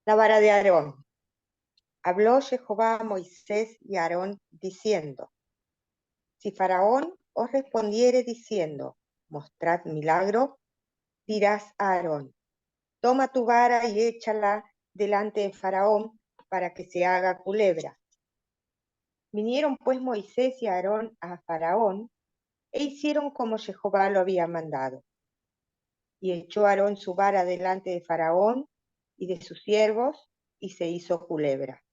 La vara de Aarón. Habló Jehová a Moisés y a Aarón diciendo: Si Faraón os respondiere diciendo: Mostrad milagro, dirás a Aarón: Toma tu vara y échala delante de Faraón para que se haga culebra. Vinieron pues Moisés y Aarón a Faraón e hicieron como Jehová lo había mandado. Y echó Aarón su vara delante de Faraón y de sus siervos, y se hizo culebra.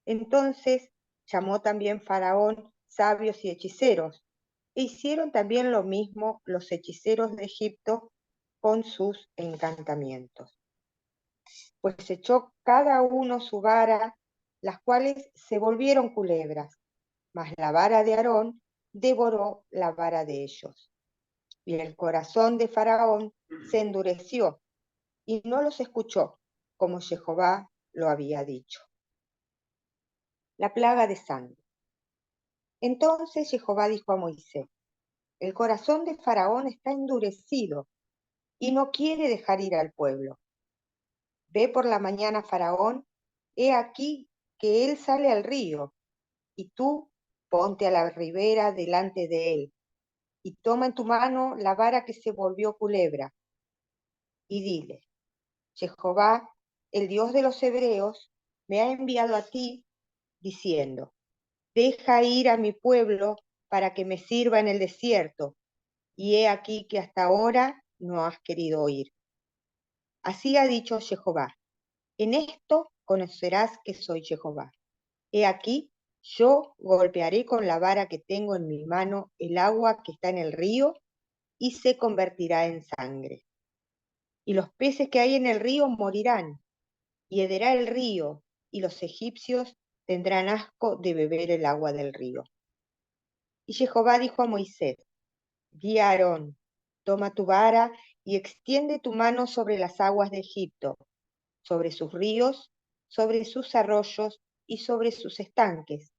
Entonces llamó también Faraón sabios y hechiceros, e hicieron también lo mismo los hechiceros de Egipto con sus encantamientos. Pues echó cada uno su vara, las cuales se volvieron culebras, mas la vara de Aarón devoró la vara de ellos. Y el corazón de Faraón se endureció, y no los escuchó, como Jehová lo había dicho. La plaga de sangre. Entonces Jehová dijo a Moisés: El corazón de Faraón está endurecido, y no quiere dejar ir al pueblo. Ve por la mañana Faraón, he aquí que él sale al río, y tú ponte a la ribera delante de él, y toma en tu mano la vara que se volvió culebra, y dile: Jehová, el Dios de los hebreos, me ha enviado a ti, diciendo: Deja ir a mi pueblo para que me sirva en el desierto, y he aquí que hasta ahora no has querido oír. Así ha dicho Jehová: En esto conocerás que soy Jehová. He aquí, yo golpearé con la vara que tengo en mi mano el agua que está en el río, y se convertirá en sangre. Y los peces que hay en el río morirán, y hederá el río, y los egipcios tendrán asco de beber el agua del río. Y Jehová dijo a Moisés: Di a Aarón: Toma tu vara y extiende tu mano sobre las aguas de Egipto, sobre sus ríos, sobre sus arroyos y sobre sus estanques,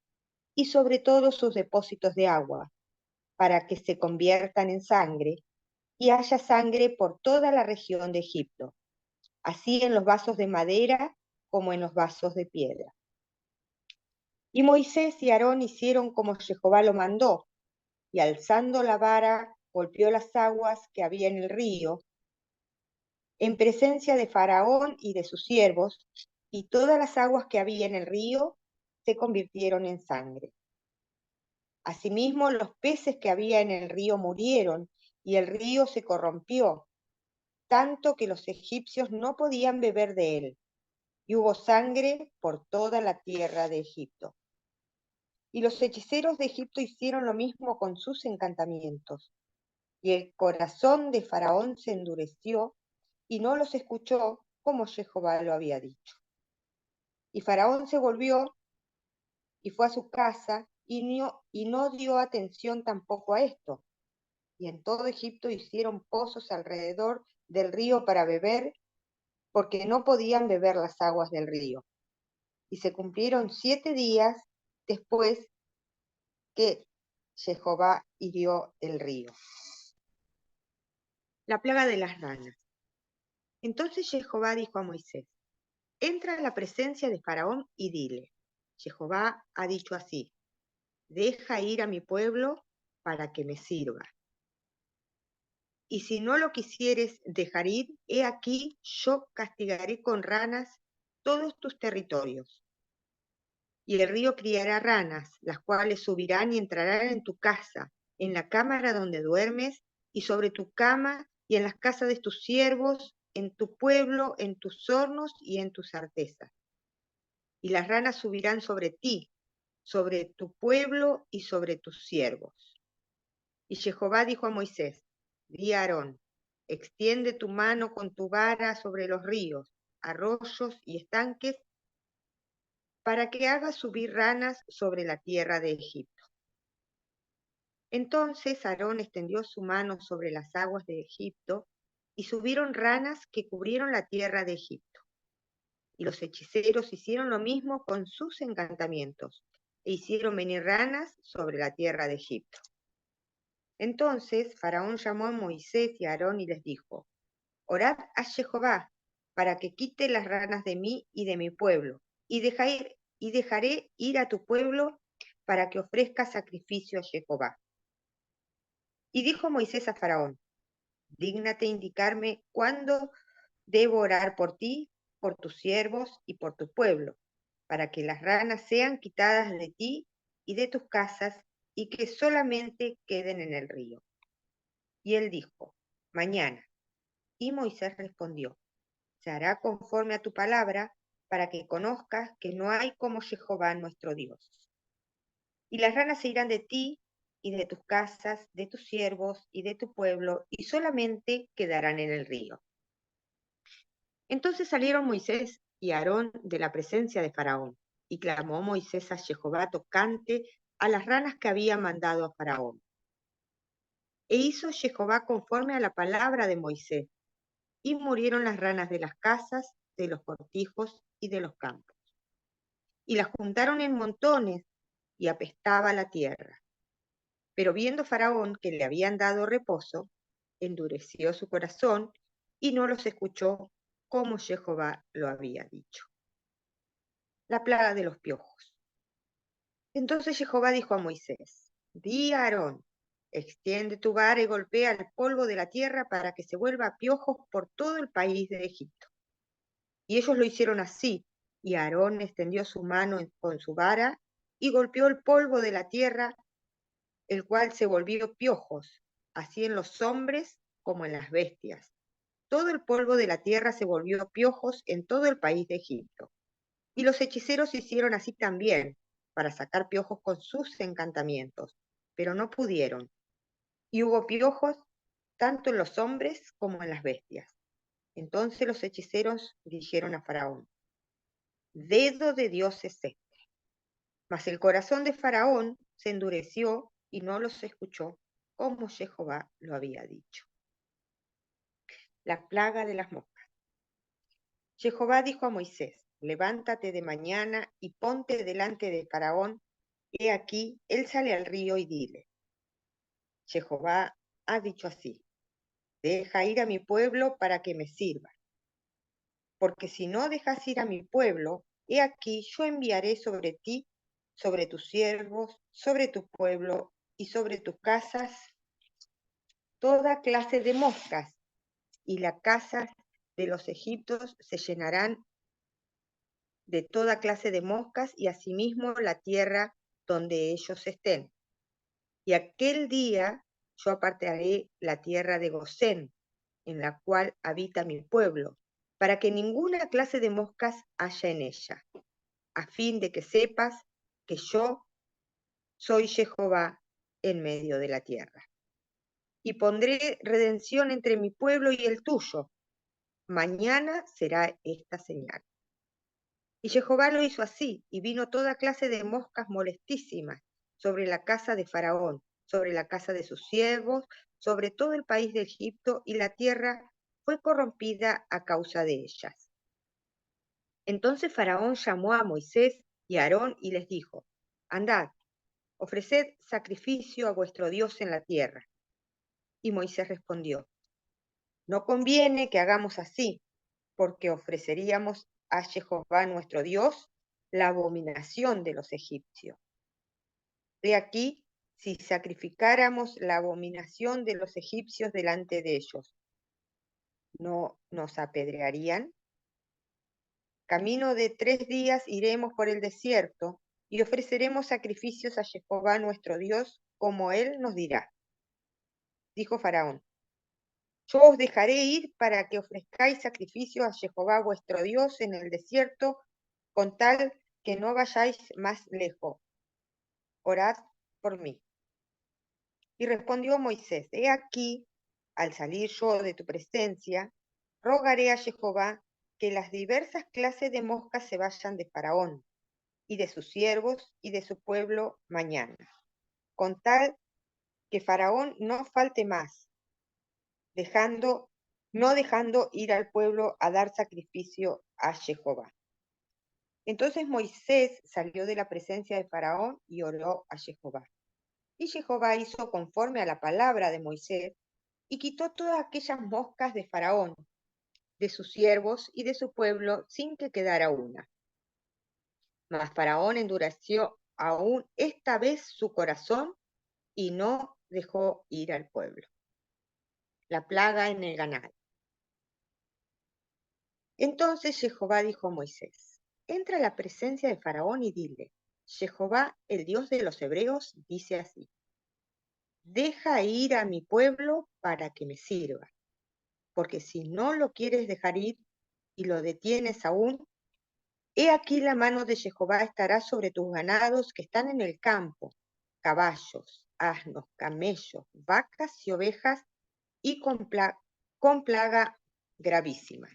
y sobre todos sus depósitos de agua, para que se conviertan en sangre, y haya sangre por toda la región de Egipto, así en los vasos de madera como en los vasos de piedra. Y Moisés y Aarón hicieron como Jehová lo mandó, y alzando la vara golpeó las aguas que había en el río, en presencia de Faraón y de sus siervos, y todas las aguas que había en el río se convirtieron en sangre. Asimismo, los peces que había en el río murieron, y el río se corrompió, tanto que los egipcios no podían beber de él, y hubo sangre por toda la tierra de Egipto. Y los hechiceros de Egipto hicieron lo mismo con sus encantamientos, y el corazón de Faraón se endureció, y no los escuchó, como Jehová lo había dicho. Y Faraón se volvió y fue a su casa, y no dio atención tampoco a esto. Y en todo Egipto hicieron pozos alrededor del río para beber, porque no podían beber las aguas del río. Y se cumplieron 7 días después que Jehová hirió el río. La plaga de las ranas. Entonces Jehová dijo a Moisés: Entra a la presencia de Faraón y dile: Jehová ha dicho así: Deja ir a mi pueblo para que me sirva. Y si no lo quisieres dejar ir, he aquí yo castigaré con ranas todos tus territorios. Y el río criará ranas, las cuales subirán y entrarán en tu casa, en la cámara donde duermes, y sobre tu cama, y en las casas de tus siervos, en tu pueblo, en tus hornos y en tus artesas. Y las ranas subirán sobre ti, sobre tu pueblo y sobre tus siervos. Y Jehová dijo a Moisés: Di a Aarón: Extiende tu mano con tu vara sobre los ríos, arroyos y estanques, para que hagas subir ranas sobre la tierra de Egipto. Entonces Aarón extendió su mano sobre las aguas de Egipto, y subieron ranas que cubrieron la tierra de Egipto. Y los hechiceros hicieron lo mismo con sus encantamientos, e hicieron venir ranas sobre la tierra de Egipto. Entonces Faraón llamó a Moisés y a Aarón y les dijo: Orad a Jehová, para que quite las ranas de mí y de mi pueblo, y dejaré ir a tu pueblo para que ofrezca sacrificio a Jehová. Y dijo Moisés a Faraón, dígnate indicarme cuándo debo orar por ti, por tus siervos y por tu pueblo, para que las ranas sean quitadas de ti y de tus casas y que solamente queden en el río. Y él dijo, mañana. Y Moisés respondió, se hará conforme a tu palabra, para que conozcas que no hay como Jehová nuestro Dios. Y las ranas se irán de ti y de tus casas, de tus siervos y de tu pueblo, y solamente quedarán en el río. Entonces salieron Moisés y Aarón de la presencia de Faraón, y clamó Moisés a Jehová tocante a las ranas que había mandado a Faraón. E hizo Jehová conforme a la palabra de Moisés, y murieron las ranas de las casas, de los cortijos y de los campos. Y las juntaron en montones, y apestaba la tierra. Pero viendo Faraón que le habían dado reposo, endureció su corazón, y no los escuchó como Jehová lo había dicho. La plaga de los piojos. Entonces Jehová dijo a Moisés, di a Aarón, extiende tu vara y golpea el polvo de la tierra para que se vuelva piojos por todo el país de Egipto. Y ellos lo hicieron así, y Aarón extendió su mano con su vara y golpeó el polvo de la tierra, el cual se volvió piojos, así en los hombres como en las bestias. Todo el polvo de la tierra se volvió piojos en todo el país de Egipto. Y los hechiceros hicieron así también, para sacar piojos con sus encantamientos, pero no pudieron. Y hubo piojos tanto en los hombres como en las bestias. Entonces los hechiceros dijeron a Faraón, dedo de Dios es este. Mas el corazón de Faraón se endureció y no los escuchó, como Jehová lo había dicho. La plaga de las moscas. Jehová dijo a Moisés, levántate de mañana y ponte delante de Faraón. He aquí, él sale al río y dile, Jehová ha dicho así, deja ir a mi pueblo para que me sirva. Porque si no dejas ir a mi pueblo, he aquí yo enviaré sobre ti, sobre tus siervos, sobre tu pueblo y sobre tus casas, toda clase de moscas, y las casas de los egipcios se llenarán de toda clase de moscas, y asimismo la tierra donde ellos estén. Y aquel día yo apartaré la tierra de Gosén, en la cual habita mi pueblo, para que ninguna clase de moscas haya en ella, a fin de que sepas que yo soy Jehová en medio de la tierra. Y pondré redención entre mi pueblo y el tuyo. Mañana será esta señal. Y Jehová lo hizo así, y vino toda clase de moscas molestísimas sobre la casa de Faraón, sobre la casa de sus siervos, sobre todo el país de Egipto, y la tierra fue corrompida a causa de ellas. Entonces Faraón llamó a Moisés y a Aarón y les dijo, andad, ofreced sacrificio a vuestro Dios en la tierra. Y Moisés respondió, no conviene que hagamos así, porque ofreceríamos a Jehová nuestro Dios la abominación de los egipcios. De aquí, si sacrificáramos la abominación de los egipcios delante de ellos, ¿no nos apedrearían? Camino de 3 días iremos por el desierto y ofreceremos sacrificios a Jehová nuestro Dios, como él nos dirá. Dijo Faraón, yo os dejaré ir para que ofrezcáis sacrificios a Jehová vuestro Dios en el desierto, con tal que no vayáis más lejos. Orad por mí. Y respondió Moisés, he aquí, al salir yo de tu presencia, rogaré a Jehová que las diversas clases de moscas se vayan de Faraón, y de sus siervos, y de su pueblo mañana, con tal que Faraón no falte más, no dejando ir al pueblo a dar sacrificio a Jehová. Entonces Moisés salió de la presencia de Faraón y oró a Jehová. Y Jehová hizo conforme a la palabra de Moisés, y quitó todas aquellas moscas de Faraón, de sus siervos y de su pueblo sin que quedara una. Mas Faraón endureció aún esta vez su corazón y no dejó ir al pueblo. La plaga en el ganado. Entonces Jehová dijo a Moisés: entra a la presencia de Faraón y dile: Jehová, el Dios de los hebreos, dice así: deja ir a mi pueblo para que me sirva, porque si no lo quieres dejar ir y lo detienes aún, he aquí la mano de Jehová estará sobre tus ganados que están en el campo, caballos, asnos, camellos, vacas y ovejas, y con plaga gravísima.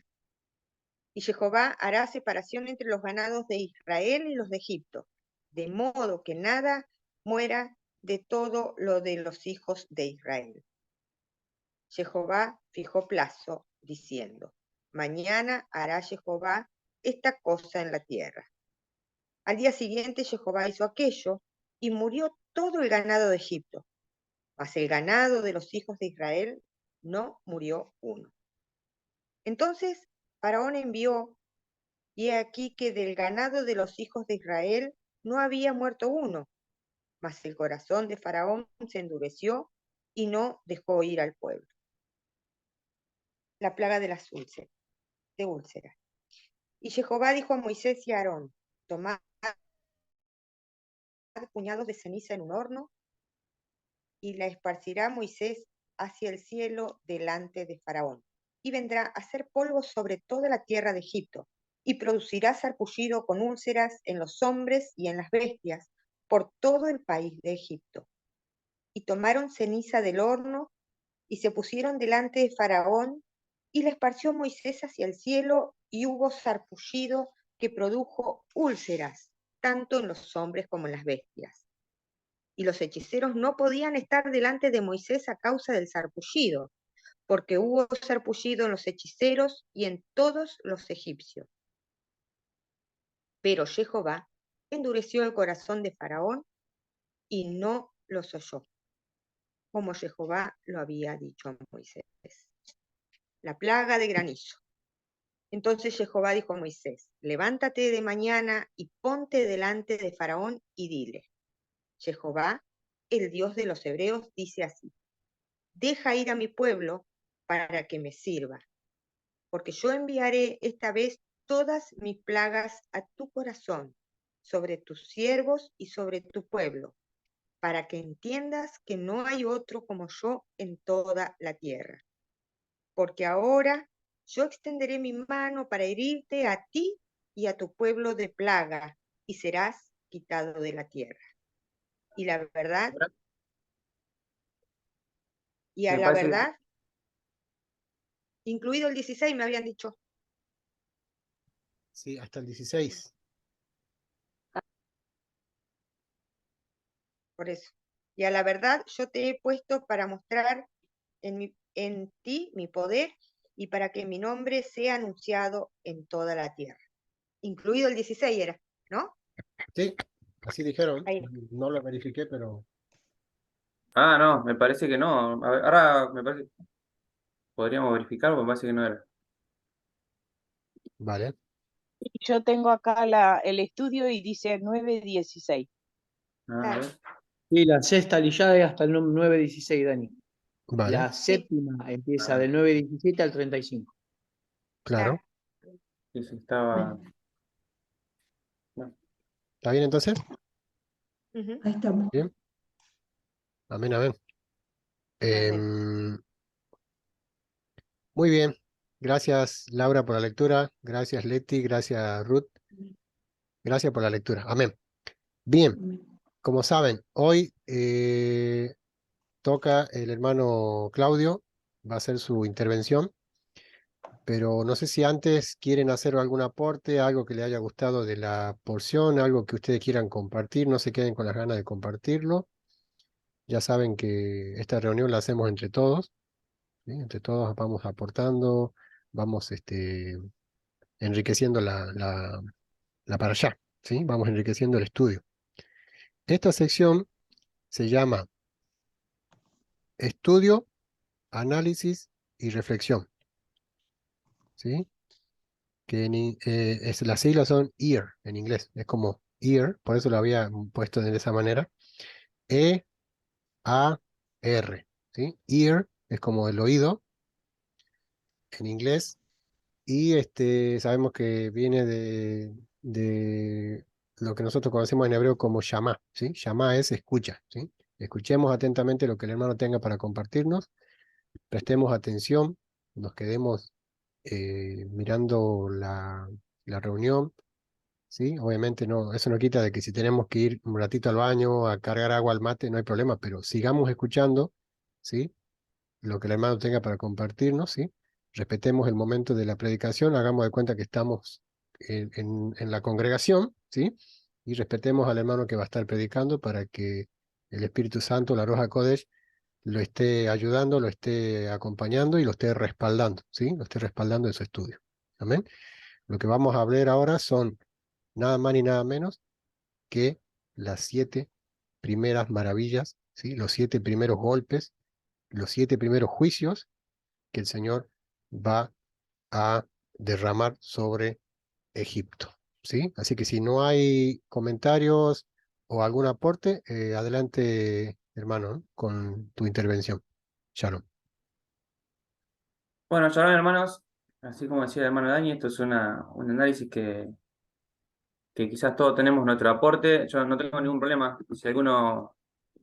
Y Jehová hará separación entre los ganados de Israel y los de Egipto, de modo que nada muera de todo lo de los hijos de Israel. Jehová fijó plazo, diciendo: mañana hará Jehová esta cosa en la tierra. Al día siguiente Jehová hizo aquello, y murió todo el ganado de Egipto, mas el ganado de los hijos de Israel no murió uno. Entonces Faraón envió, y he aquí que del ganado de los hijos de Israel no había muerto uno, mas el corazón de Faraón se endureció y no dejó ir al pueblo. La plaga de las úlceras. Y Jehová dijo a Moisés y a Aarón: tomad puñados de ceniza en un horno, y la esparcirá Moisés hacia el cielo delante de Faraón, y vendrá a hacer polvo sobre toda la tierra de Egipto, y producirá sarpullido con úlceras en los hombres y en las bestias por todo el país de Egipto. Y tomaron ceniza del horno, y se pusieron delante de Faraón, y la esparció Moisés hacia el cielo, y hubo sarpullido que produjo úlceras, tanto en los hombres como en las bestias. Y los hechiceros no podían estar delante de Moisés a causa del sarpullido, porque hubo sarpullido en los hechiceros y en todos los egipcios. Pero Jehová endureció el corazón de Faraón y no los oyó, como Jehová lo había dicho a Moisés. La plaga de granizo. Entonces Jehová dijo a Moisés: levántate de mañana y ponte delante de Faraón y dile: Jehová, el Dios de los hebreos, dice así: deja ir a mi pueblo para que me sirva, porque yo enviaré esta vez todas mis plagas a tu corazón, sobre tus siervos y sobre tu pueblo, para que entiendas que no hay otro como yo en toda la tierra. Porque ahora yo extenderé mi mano para herirte a ti y a tu pueblo de plaga, y serás quitado de la tierra. Y la verdad, y a Me la parece que verdad, incluido el 16 me habían dicho. Sí, hasta el 16. Por eso. Y a la verdad yo te he puesto para mostrar en ti mi poder y para que mi nombre sea anunciado en toda la tierra. Incluido el 16 era, ¿no? Sí, así dijeron. Ahí. No lo verifiqué, pero Ah, no, me parece que no. A ver, ahora me parece que podríamos verificar, porque me parece que no era. vale. Yo tengo acá el estudio y dice 9:16. A Claro, ver. Sí, la sexta lillada es hasta el 9:16, Dani. Vale, La sí, séptima empieza Ah, del 9:17 al 35. claro. claro. sí, sí, estaba. No. ¿Está bien entonces? Ujú. Ahí estamos. Bien. Amén, amén. Amén. Muy bien. Gracias, Laura, por la lectura. Gracias, Leti. Gracias, Ruth. Gracias por la lectura. Amén. Bien, como saben, hoy toca el hermano Claudio. Va a hacer su intervención. Pero no sé si antes quieren hacer algún aporte, algo que le haya gustado de la porción, algo que ustedes quieran compartir. No se queden con las ganas de compartirlo. Ya saben que esta reunión la hacemos entre todos, ¿sí? Entre todos vamos aportando, vamos enriqueciendo la parashá, ¿sí? Vamos enriqueciendo el estudio. Esta sección se llama Estudio, Análisis y Reflexión. ¿sí? Que las siglas son EAR en inglés, es como EAR, por eso lo había puesto de esa manera. E-A-R, ¿sí? EAR es como el oído en inglés, y sabemos que viene de lo que nosotros conocemos en hebreo como Shama, ¿sí? Shama es escucha, ¿sí? Escuchemos atentamente lo que el hermano tenga para compartirnos, prestemos atención, nos quedemos mirando la reunión, ¿sí? Obviamente no, eso no quita de que si tenemos que ir un ratito al baño a cargar agua al mate, no hay problema, pero sigamos escuchando, ¿sí? Lo que el hermano tenga para compartirnos, ¿sí? Respetemos el momento de la predicación, hagamos de cuenta que estamos en la congregación, ¿sí? Y respetemos al hermano que va a estar predicando para que el Espíritu Santo, la Roja Kodesh, lo esté ayudando, lo esté acompañando y lo esté respaldando, ¿sí? Lo esté respaldando en su estudio. Amén. Lo que vamos a hablar ahora son nada más ni nada menos que las 7 primeras maravillas, ¿sí? Los 7 primeros golpes, los 7 primeros juicios que el Señor va a derramar sobre Egipto, ¿sí? Así que si no hay comentarios o algún aporte, adelante, hermano, ¿no? Con tu intervención. Shalom. Bueno, shalom, hermanos. Así como decía el hermano Dani, esto es un análisis que quizás todos tenemos nuestro aporte. Yo no tengo ningún problema. Si alguno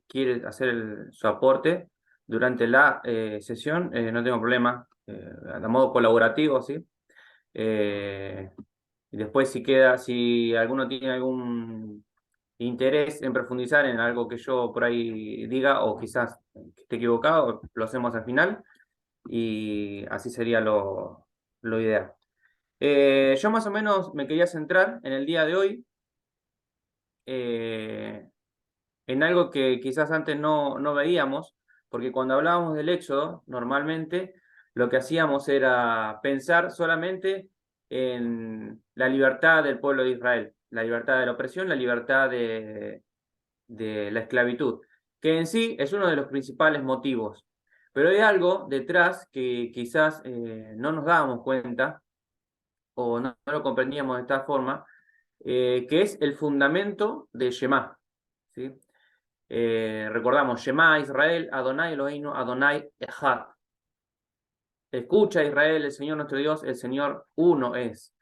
quiere hacer su aporte durante la sesión, no tengo problema. De modo colaborativo, ¿sí? Y después si alguno tiene algún interés en profundizar en algo que yo por ahí diga, o quizás que esté equivocado, lo hacemos al final, y así sería lo ideal. Yo más o menos me quería centrar en el día de hoy en algo que quizás antes no veíamos, porque cuando hablábamos del Éxodo, normalmente lo que hacíamos era pensar solamente en la libertad del pueblo de Israel, la libertad de la opresión, la libertad de la esclavitud, que en sí es uno de los principales motivos. Pero hay algo detrás que quizás no nos dábamos cuenta o no lo comprendíamos de esta forma, que es el fundamento de Shema, ¿sí? Recordamos, Shema Israel, Adonai Eloheinu, Adonai Echad. Escucha Israel, el Señor nuestro Dios, el Señor uno es.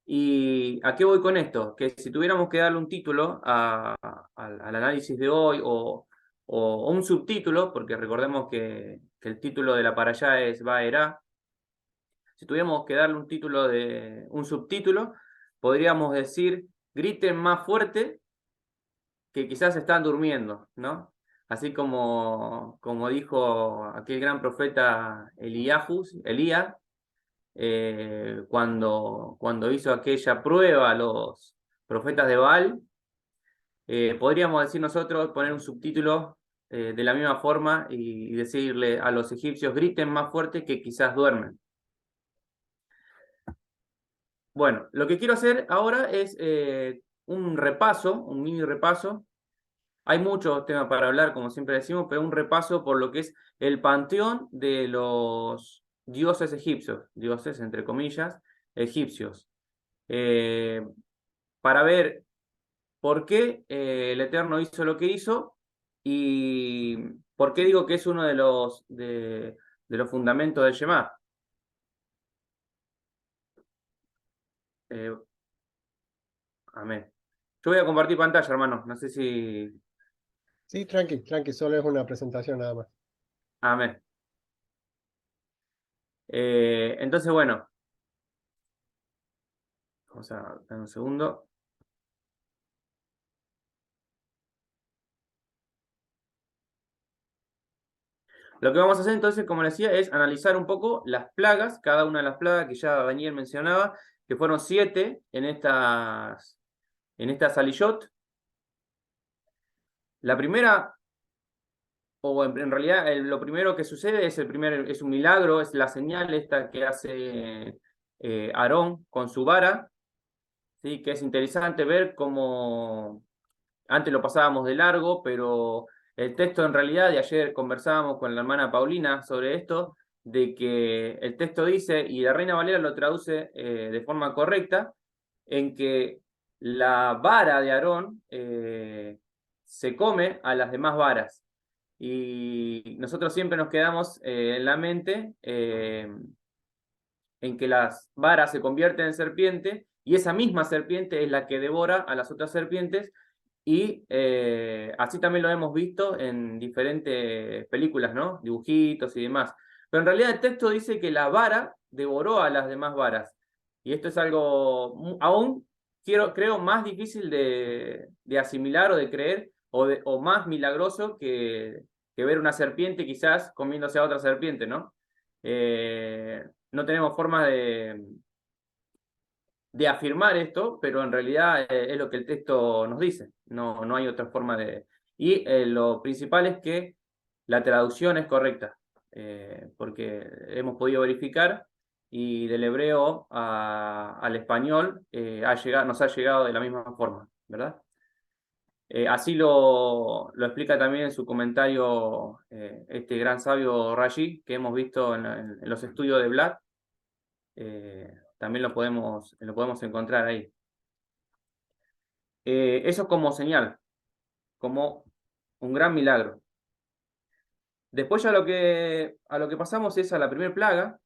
¿Y a qué voy con esto? Que si tuviéramos que darle un título al análisis de hoy o un subtítulo, porque recordemos que el título de la parashá es Vaerá, si tuviéramos que darle un subtítulo, podríamos decir, griten más fuerte que quizás están durmiendo, ¿no? Así como dijo aquel gran profeta Elías, cuando hizo aquella prueba a los profetas de Baal, podríamos decir nosotros, poner un subtítulo de la misma forma y decirle a los egipcios, griten más fuerte que quizás duermen. Bueno, lo que quiero hacer ahora es un mini repaso. Hay muchos temas para hablar, como siempre decimos, pero un repaso por lo que es el panteón de los dioses egipcios, dioses entre comillas, egipcios, para ver por qué el Eterno hizo lo que hizo y por qué digo que es uno de los fundamentos del Shema. Amén. Yo voy a compartir pantalla, hermano. No sé si... Sí, tranqui, tranqui, solo es una presentación nada más. Amén. Entonces, bueno. Vamos a dar un segundo. Lo que vamos a hacer entonces, como les decía, es analizar un poco las plagas, cada una de las plagas que ya Daniel mencionaba, que fueron 7 en estas Salishot. La primera, o en realidad lo primero que sucede es un milagro, es la señal esta que hace Aarón con su vara, ¿sí? Que es interesante ver cómo antes lo pasábamos de largo, pero el texto en realidad, de ayer conversábamos con la hermana Paulina sobre esto, de que el texto dice, y la Reina Valera lo traduce de forma correcta, en que la vara de Aarón se come a las demás varas. Y nosotros siempre nos quedamos en la mente en que las varas se convierten en serpiente y esa misma serpiente es la que devora a las otras serpientes y así también lo hemos visto en diferentes películas, ¿no? Dibujitos y demás. Pero en realidad el texto dice que la vara devoró a las demás varas. Y esto es algo aún, creo, más difícil de asimilar o de creer o más milagroso que ver una serpiente quizás comiéndose a otra serpiente, ¿no? No tenemos forma de afirmar esto, pero en realidad es lo que el texto nos dice. No hay otra forma de... Y lo principal es que la traducción es correcta, porque hemos podido verificar y del hebreo al español nos ha llegado de la misma forma, ¿verdad? Así lo explica también en su comentario este gran sabio Rashi, que hemos visto en los estudios de Blatt. También lo podemos encontrar ahí. Eso como señal, como un gran milagro. Después ya a lo que pasamos es a la primera plaga,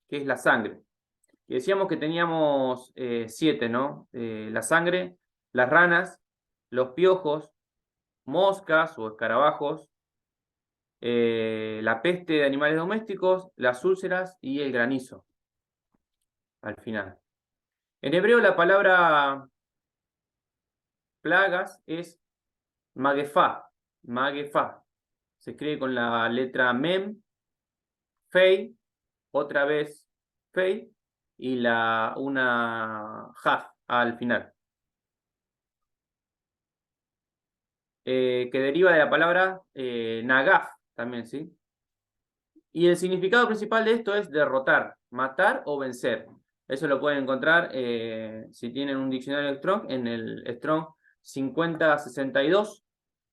que es la sangre. Y decíamos que teníamos 7, ¿no? La sangre, las ranas, los piojos, moscas o escarabajos, la peste de animales domésticos, las úlceras y el granizo, al final. En hebreo la palabra plagas es magefá, magefá. Se escribe con la letra mem, fei, otra vez fei, y una jaf al final. Que deriva de la palabra nagaf también, ¿sí? Y el significado principal de esto es derrotar, matar o vencer. Eso lo pueden encontrar si tienen un diccionario Strong en el Strong 5062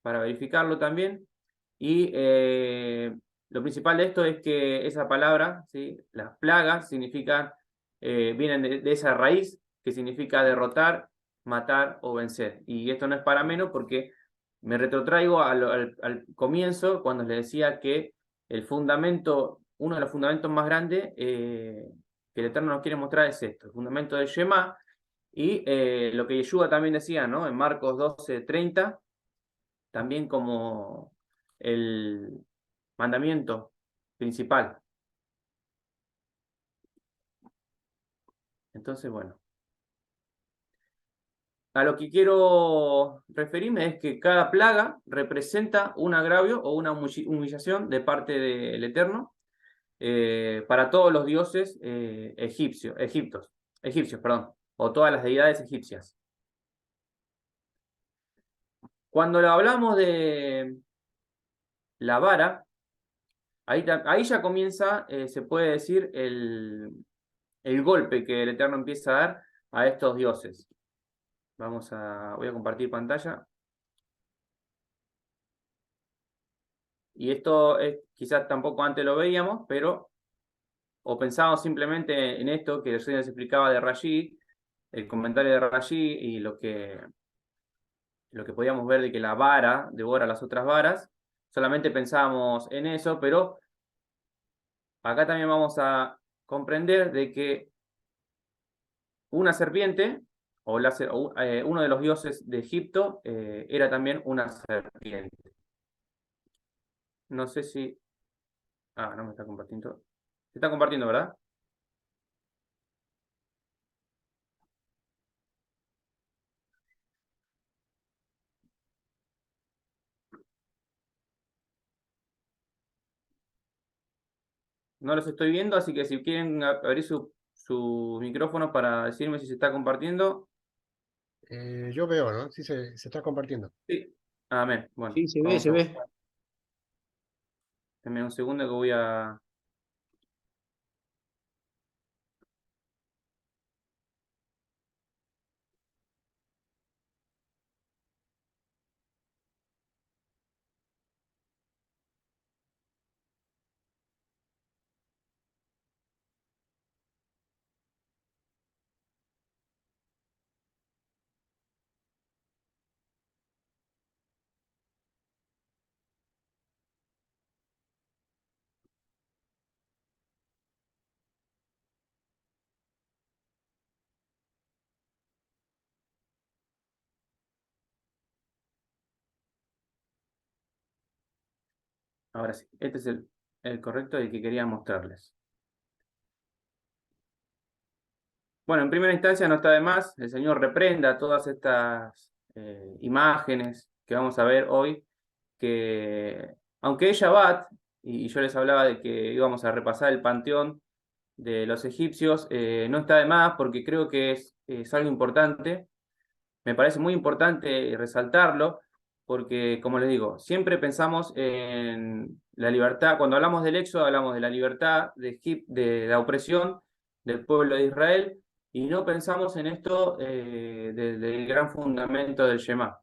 para verificarlo también. Y lo principal de esto es que esa palabra, ¿sí? Las plagas, vienen de esa raíz que significa derrotar, matar o vencer. Y esto no es para menos porque me retrotraigo al comienzo cuando les decía que uno de los fundamentos más grandes que el Eterno nos quiere mostrar es esto, el fundamento del Shema y lo que Yeshua también decía, ¿no? En Marcos 12:30, también como el mandamiento principal. Entonces, bueno, a lo que quiero referirme es que cada plaga representa un agravio o una humillación de parte del Eterno para todos los dioses egipcios, perdón, o todas las deidades egipcias. Cuando hablamos de la vara, ahí ya comienza, se puede decir, el golpe que el Eterno empieza a dar a estos dioses. Voy a compartir pantalla. Y esto quizás tampoco antes lo veíamos, pero o pensábamos simplemente en esto que recién les explicaba de Rashi, el comentario de Rashi y lo que podíamos ver de que la vara devora las otras varas, solamente pensábamos en eso, pero acá también vamos a comprender de que una serpiente, uno de los dioses de Egipto, era también una serpiente. No sé si... Ah, no me está compartiendo. Se está compartiendo, ¿verdad? No los estoy viendo, así que si quieren abrir su micrófono para decirme si se está compartiendo. Yo veo, ¿no? Sí, se está compartiendo. Sí. Amén. Bueno, Sí, se ve, vamos se a... ve. Denme un segundo que voy a... Ahora sí, este es el correcto y el que quería mostrarles. Bueno, en primera instancia no está de más, el Señor reprenda todas estas imágenes que vamos a ver hoy, que aunque es Shabbat, y yo les hablaba de que íbamos a repasar el panteón de los egipcios, no está de más porque creo que es algo importante. Me parece muy importante resaltarlo porque, como les digo, siempre pensamos en la libertad. Cuando hablamos del Éxodo, hablamos de la libertad de la opresión del pueblo de Israel y no pensamos en esto del gran fundamento del Shema.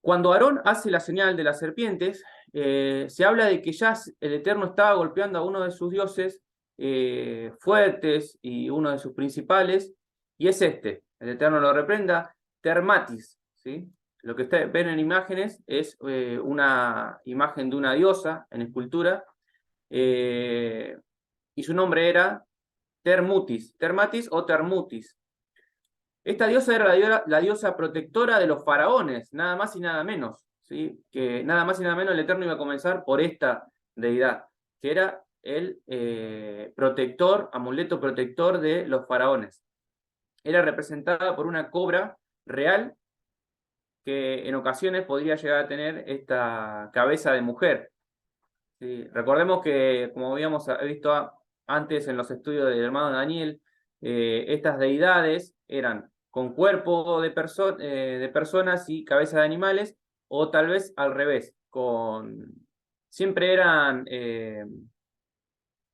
Cuando Aarón hace la señal de las serpientes, se habla de que ya el Eterno estaba golpeando a uno de sus dioses fuertes y uno de sus principales, y es este, el Eterno lo reprenda, Termatis, ¿sí? Lo que ustedes ven en imágenes es una imagen de una diosa en escultura, y su nombre era Termatis o Termutis. Esta diosa era la diosa protectora de los faraones, nada más y nada menos, ¿sí? Que nada más y nada menos el Eterno iba a comenzar por esta deidad, que era el protector, amuleto protector de los faraones. Era representada por una cobra real que en ocasiones podría llegar a tener esta cabeza de mujer. ¿Sí? Recordemos que, como habíamos visto antes en los estudios del hermano Daniel, estas deidades eran con cuerpo de personas y cabeza de animales, o tal vez al revés, siempre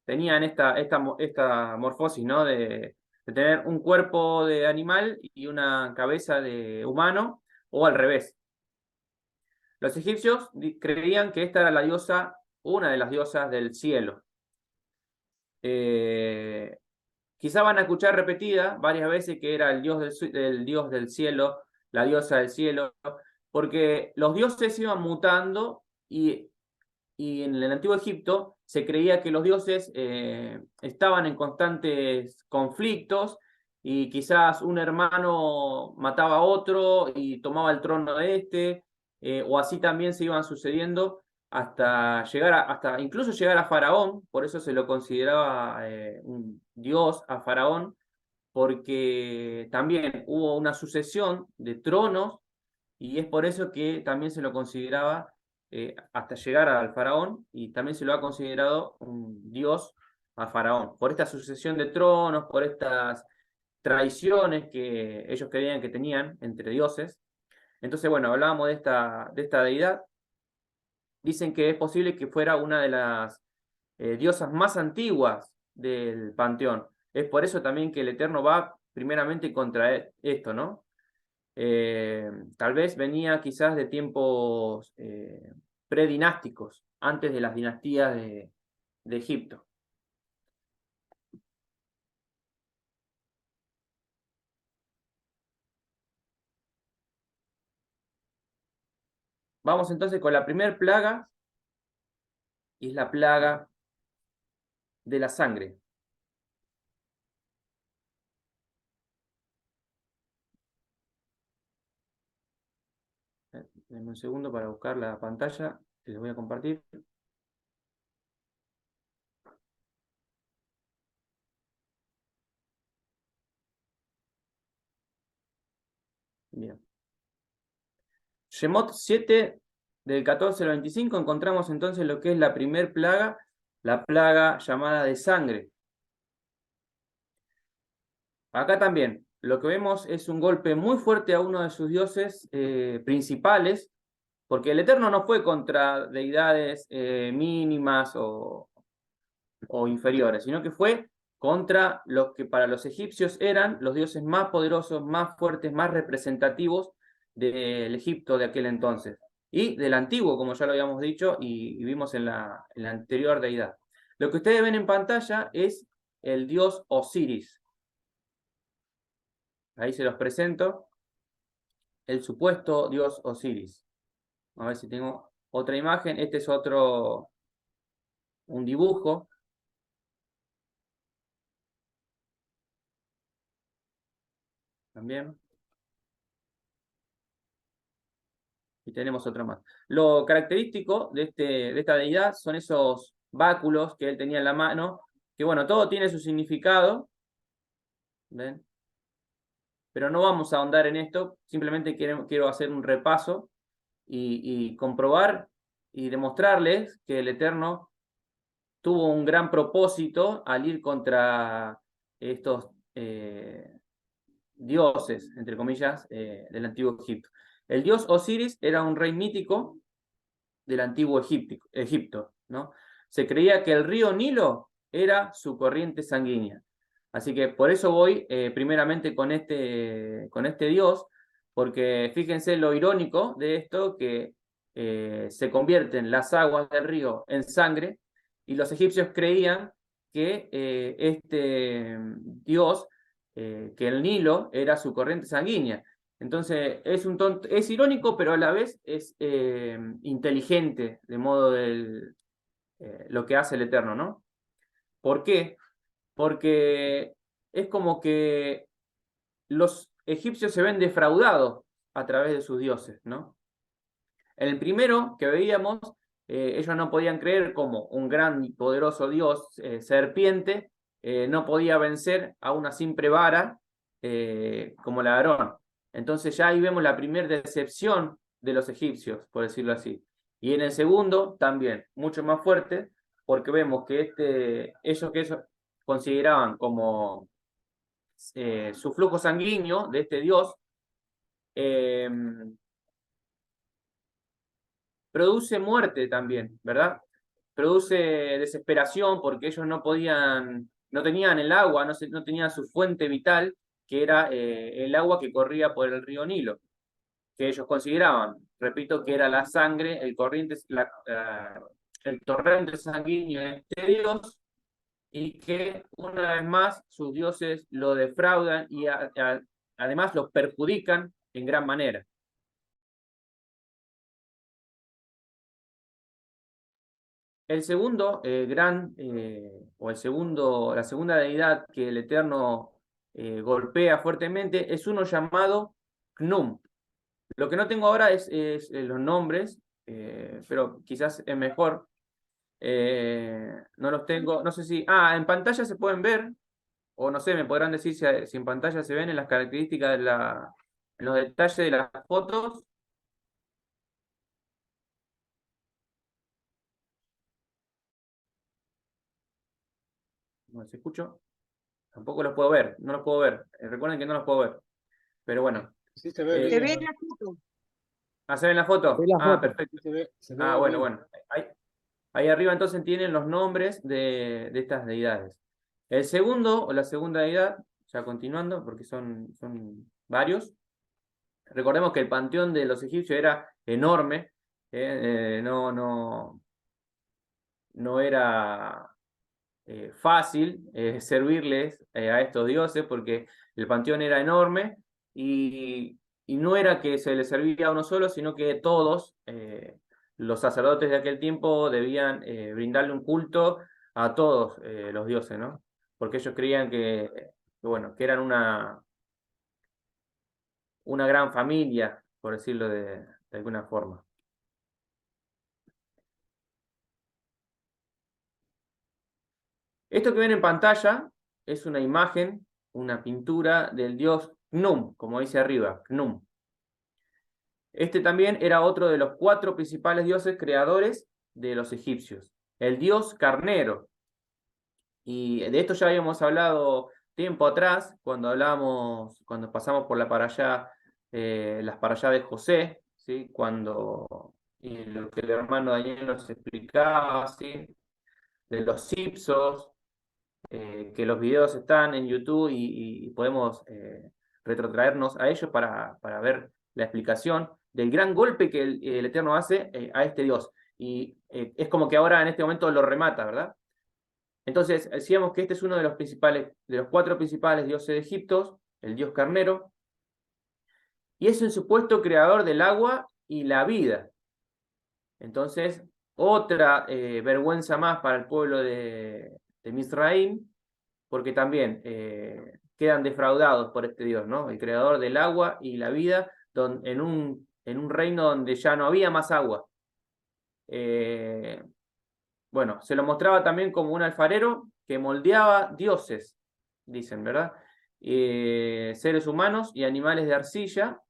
tenían esta morfosis, ¿no? De tener un cuerpo de animal y una cabeza de humano, o al revés. Los egipcios creían que esta era la diosa, una de las diosas del cielo. Quizá van a escuchar repetida varias veces que era el dios del cielo, la diosa del cielo, porque los dioses iban mutando y en el antiguo Egipto se creía que los dioses estaban en constantes conflictos y quizás un hermano mataba a otro y tomaba el trono de este, o así también se iban sucediendo hasta incluso llegar a Faraón. Por eso se lo consideraba un dios a Faraón, porque también hubo una sucesión de tronos y es por eso que también se lo consideraba hasta llegar al faraón, y también se lo ha considerado un dios a faraón, por esta sucesión de tronos, por estas traiciones que ellos creían que tenían entre dioses. Entonces, bueno, hablábamos de esta deidad. Dicen que es posible que fuera una de las diosas más antiguas del panteón. Es por eso también que el Eterno va primeramente contra esto, ¿no? Tal vez venía quizás de tiempos predinásticos, antes de las dinastías de Egipto. Vamos entonces con la primera plaga, y es la plaga de la sangre. Denme un segundo para buscar la pantalla que les voy a compartir. Bien. Shemot 7, del 14 al 25, encontramos entonces lo que es la primer plaga, la plaga llamada de sangre. Acá también, lo que vemos es un golpe muy fuerte a uno de sus dioses principales, porque el Eterno no fue contra deidades mínimas o inferiores, sino que fue contra los que para los egipcios eran los dioses más poderosos, más fuertes, más representativos del Egipto de aquel entonces. Y del antiguo, como ya lo habíamos dicho y vimos en la anterior deidad. Lo que ustedes ven en pantalla es el dios Osiris. Ahí se los presento. El supuesto dios Osiris. A ver si tengo otra imagen. Este es un dibujo. También. Y tenemos otra más. Lo característico de esta deidad son esos báculos que él tenía en la mano, que bueno, todo tiene su significado, ¿ven? Pero no vamos a ahondar en esto, simplemente quiero hacer un repaso y comprobar y demostrarles que el Eterno tuvo un gran propósito al ir contra estos dioses, entre comillas, del antiguo Egipto. El dios Osiris era un rey mítico del antiguo Egipto, ¿no? Se creía que el río Nilo era su corriente sanguínea. Así que por eso voy primeramente con este dios, porque fíjense lo irónico de esto, que se convierten las aguas del río en sangre, y los egipcios creían que este dios, que el Nilo era su corriente sanguínea. Entonces es irónico, pero a la vez es inteligente de modo lo que hace el Eterno, ¿no? ¿Por qué? Porque es como que los egipcios se ven defraudados a través de sus dioses, ¿no? En el primero que veíamos, ellos no podían creer como un gran y poderoso dios serpiente no podía vencer a una simple vara como la de Aarón. Entonces ya ahí vemos la primera decepción de los egipcios, por decirlo así. Y en el segundo también, mucho más fuerte, porque vemos que ellos consideraban como su flujo sanguíneo de este dios, produce muerte también, ¿verdad? Produce desesperación porque ellos no tenían el agua, no tenían su fuente vital, que era el agua que corría por el río Nilo, que ellos consideraban, repito, que era la sangre, el torrente sanguíneo de este dios, y que una vez más sus dioses lo defraudan y además los perjudican en gran manera. El segundo la segunda deidad que el Eterno golpea fuertemente es uno llamado Khnum. Lo que no tengo ahora es los nombres, pero quizás es mejor. No los tengo, no sé si... en pantalla se pueden ver, o no sé, me podrán decir si en pantalla se ven en las características en los detalles de las fotos. No se escucho. Tampoco los puedo ver, no los puedo ver. Recuerden que no los puedo ver. Pero bueno. Sí, se ve Se bien. ve en la foto. ¿Se ve en la foto? Ve la foto. Perfecto. Se ve Bueno, bien. bueno. Ahí arriba entonces tienen los nombres de estas deidades. El segundo, o la segunda deidad, ya continuando, porque son varios. Recordemos que el panteón de los egipcios era enorme. No era fácil servirles a estos dioses porque el panteón era enorme y no era que se les servía a uno solo, sino que todos los sacerdotes de aquel tiempo debían brindarle un culto a todos los dioses, ¿no? Porque ellos creían bueno, que eran una gran familia, por decirlo de alguna forma. Esto que ven en pantalla es una imagen, una pintura del dios Khnum, como dice arriba, Khnum. Este también era otro de los 4 principales dioses creadores de los egipcios. El dios carnero. Y de esto ya habíamos hablado tiempo atrás, cuando pasamos por las parashá de José, ¿sí? Y lo que el hermano Daniel nos explicaba, ¿sí? De los ipsos, que los videos están en YouTube y podemos retrotraernos a ellos para ver la explicación del gran golpe que el Eterno hace a este Dios. Y es como que ahora en este momento lo remata, ¿verdad? Entonces, decíamos que este es uno de los 4 principales dioses de Egipto, el dios carnero, y es el supuesto creador del agua y la vida. Entonces, otra vergüenza más para el pueblo de Misraim, porque también quedan defraudados por este Dios, ¿no? El creador del agua y la vida, en un en un reino donde ya no había más agua. Bueno, se lo mostraba también como un alfarero que moldeaba dioses, dicen, ¿verdad? Seres humanos y animales de arcilla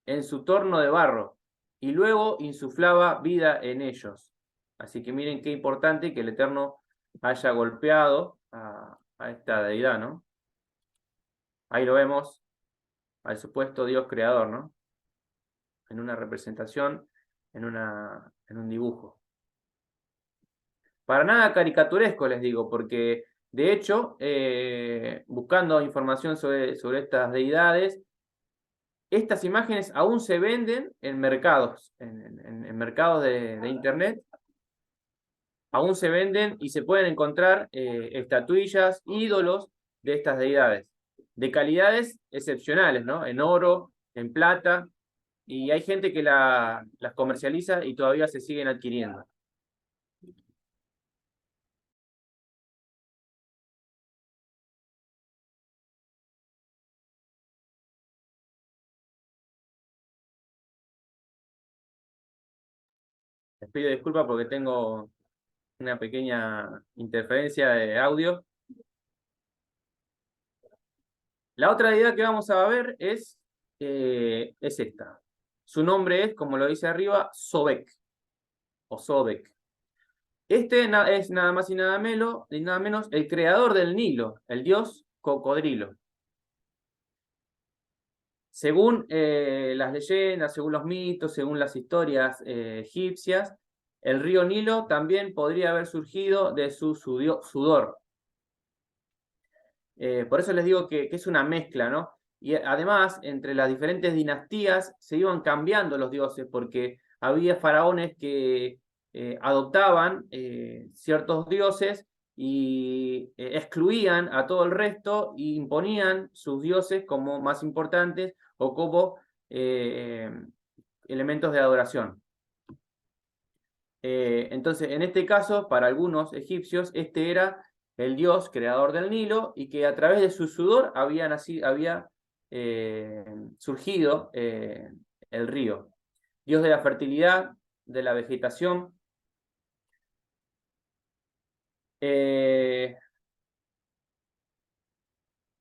en su torno de barro, y luego insuflaba vida en ellos. Así que miren qué importante que el Eterno haya golpeado a esta deidad, ¿no? Ahí lo vemos, al supuesto Dios creador, ¿no? En una representación, en un dibujo. Para nada caricaturesco, les digo, porque de hecho, buscando información sobre estas deidades, estas imágenes aún se venden en mercados, en mercados de internet. Aún se venden y se pueden encontrar estatuillas, ídolos de estas deidades, de calidades excepcionales, ¿no? En oro, en plata, y hay gente que las comercializa y todavía se siguen adquiriendo. Les pido disculpas porque tengo una pequeña interferencia de audio. La otra deidad que vamos a ver es esta. Su nombre es, como lo dice arriba, Sobek, o Sobek. Este es nada más y nada menos el creador del Nilo, el dios cocodrilo. Según las leyendas, según los mitos, según las historias egipcias, el río Nilo también podría haber surgido de su sudor. Por eso les digo que es una mezcla, ¿no? Y además, entre las diferentes dinastías se iban cambiando los dioses, porque había faraones que adoptaban ciertos dioses y excluían a todo el resto e imponían sus dioses como más importantes o como elementos de adoración. Entonces, en este caso, para algunos egipcios, este era el dios creador del Nilo y que a través de su sudor había surgido el río. Dios de la fertilidad, de la vegetación.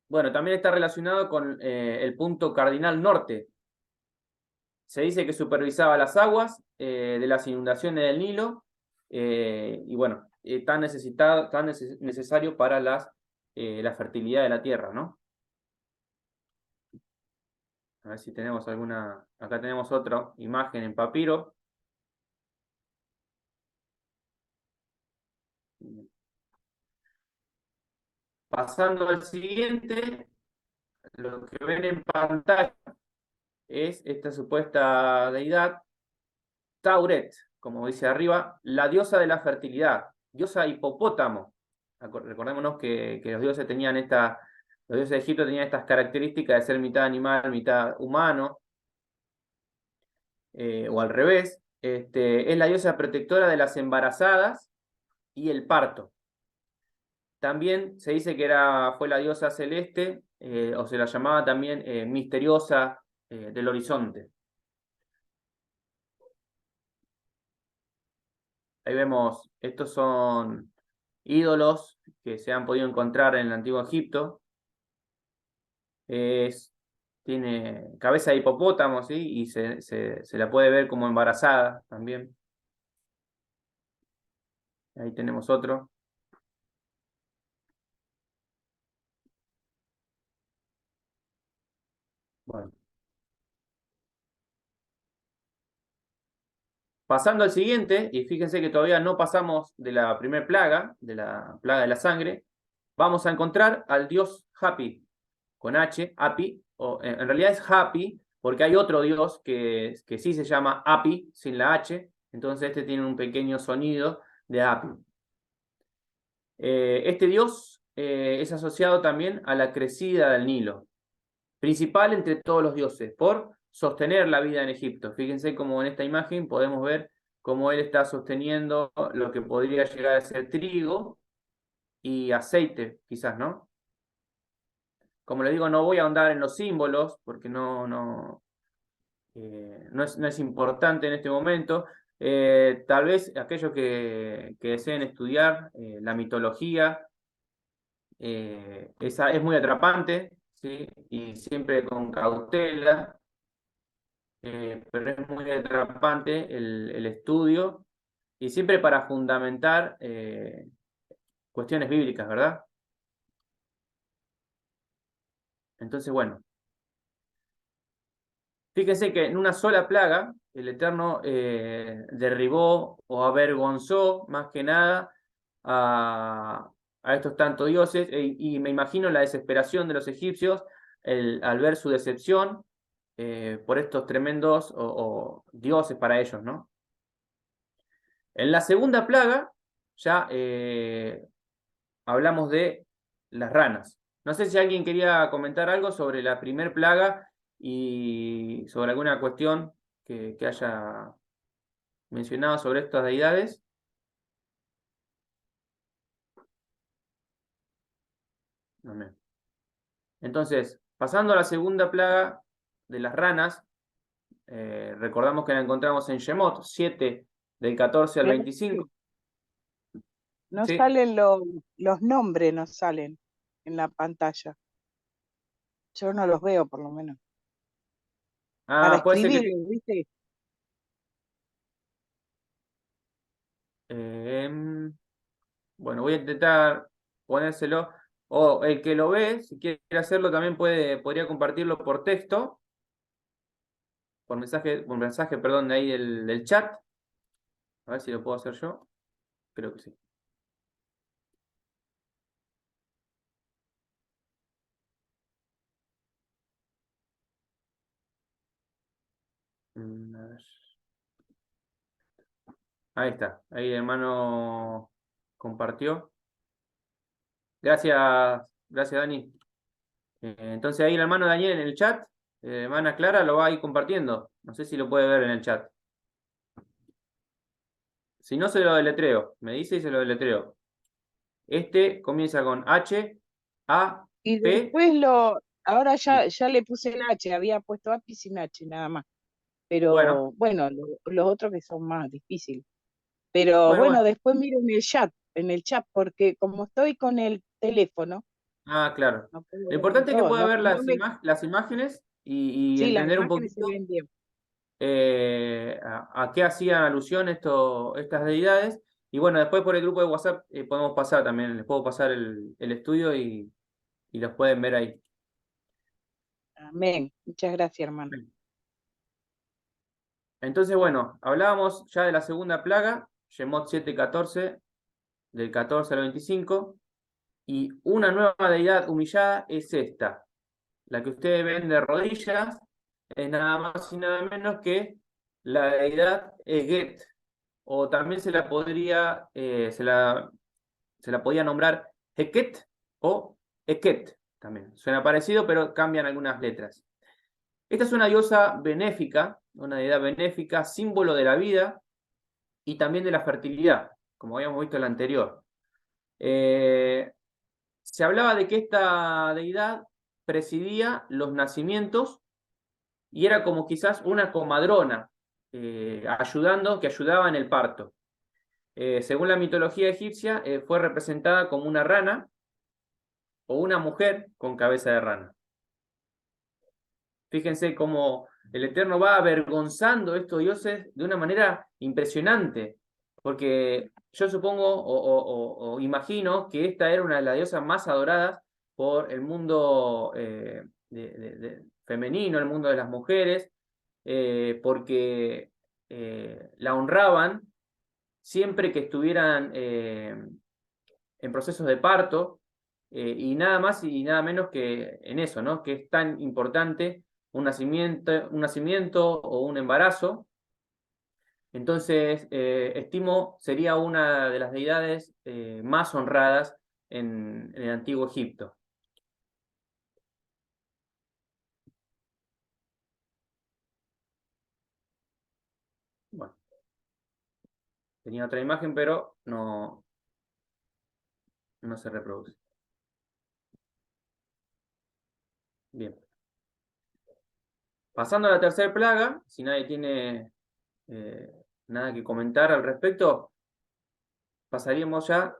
Bueno, también está relacionado con el punto cardinal norte. Se dice que supervisaba las aguas de las inundaciones del Nilo y bueno, tan necesario para la fertilidad de la tierra, ¿no? A ver si tenemos alguna... Acá tenemos otra imagen en papiro. Pasando al siguiente, lo que ven en pantalla es esta supuesta deidad, Tauret, como dice arriba, la diosa de la fertilidad, diosa hipopótamo. Recordémonos que los dioses tenían los dioses de Egipto tenían estas características de ser mitad animal, mitad humano, o al revés. Es la diosa protectora de las embarazadas y el parto. También se dice que fue la diosa celeste, o se la llamaba también misteriosa del horizonte. Ahí vemos, estos son ídolos que se han podido encontrar en el Antiguo Egipto. Tiene cabeza de hipopótamo, ¿sí? Y se la puede ver como embarazada también. Ahí tenemos otro. Bueno. Pasando al siguiente, y fíjense que todavía no pasamos de la primera plaga, de la plaga de la sangre, vamos a encontrar al dios Hapi, con H, Api, o en realidad es Hapi, porque hay otro dios que sí se llama Api, sin la H, entonces este tiene un pequeño sonido de Api. Este dios es asociado también a la crecida del Nilo, principal entre todos los dioses, por sostener la vida en Egipto. Fíjense cómo en esta imagen podemos ver cómo él está sosteniendo lo que podría llegar a ser trigo y aceite, quizás, ¿no? Como les digo, no voy a ahondar en los símbolos, porque no no es importante en este momento. Tal vez aquellos que deseen estudiar la mitología, es muy atrapante, ¿sí? Y siempre con cautela, pero es muy atrapante el estudio y siempre para fundamentar cuestiones bíblicas, ¿verdad? Entonces, bueno, fíjense que en una sola plaga el Eterno derribó o avergonzó más que nada a estos tantos dioses, y me imagino la desesperación de los egipcios al ver su decepción por estos tremendos o dioses para ellos, ¿no? En la segunda plaga ya hablamos de las ranas. No sé si alguien quería comentar algo sobre la primer plaga y sobre alguna cuestión que haya mencionado sobre estas deidades. Amén. Entonces, pasando a la segunda plaga de las ranas, recordamos que la encontramos en Shemot 7, del 14 al 25. No ¿Sí? salen los nombres, no salen en la pantalla. Yo no los veo, por lo menos. Para Puede ser que... escribirlos, ¿viste? Bueno, voy a intentar ponérselo. O el que lo ve, si quiere hacerlo, también podría compartirlo por texto, por mensaje, perdón, de ahí del chat. A ver si lo puedo hacer yo. Creo que sí. A ver. Ahí está. Ahí el hermano compartió. Gracias, gracias, Dani. Entonces ahí el hermano Daniel en el chat, hermana Clara lo va a ir compartiendo. No sé si lo puede ver en el chat. Si no, se lo deletreo. Me dice y se lo deletreo. Este comienza con H, A, Y P. después ahora ya le puse el H, había puesto API sin H nada más. Bueno, Pero bueno, los otros que son más difíciles. Pero bueno, bueno, bueno. después miro en el chat, porque como estoy con el teléfono, Claro. no puedo Lo verlo importante es que todo. pueda No, ver no me, las imágenes y sí, las entender un imágenes se poquito ven bien. a qué hacían alusión estas deidades. Y bueno, después por el grupo de WhatsApp podemos pasar también, les puedo pasar el estudio y los pueden ver ahí. Amén. Muchas gracias, hermano. Entonces, bueno, hablábamos ya de la segunda plaga, Shemot 7:14, del 14 al 25, y una nueva deidad humillada es esta. La que ustedes ven de rodillas es nada más y nada menos que la deidad Eget, o también se la podía nombrar Heket o Eket, también. Suena parecido, pero cambian algunas letras. Esta es una diosa benéfica, una deidad benéfica, símbolo de la vida y también de la fertilidad, como habíamos visto en la anterior. Se hablaba de que esta deidad presidía los nacimientos y era como quizás una comadrona, que ayudaba en el parto. Según la mitología egipcia, fue representada como una rana o una mujer con cabeza de rana. Fíjense cómo el Eterno va avergonzando a estos dioses de una manera impresionante, porque yo supongo o imagino que esta era una de las diosas más adoradas por el mundo femenino, el mundo de las mujeres, porque la honraban siempre que estuvieran en procesos de parto, y nada más y nada menos que en eso, ¿no? Que es tan importante un nacimiento o un embarazo. Entonces, estimo sería una de las deidades más honradas en el antiguo Egipto. Bueno, tenía otra imagen, pero no se reproduce. Bien. Pasando a la tercera plaga, si nadie tiene nada que comentar al respecto, pasaríamos ya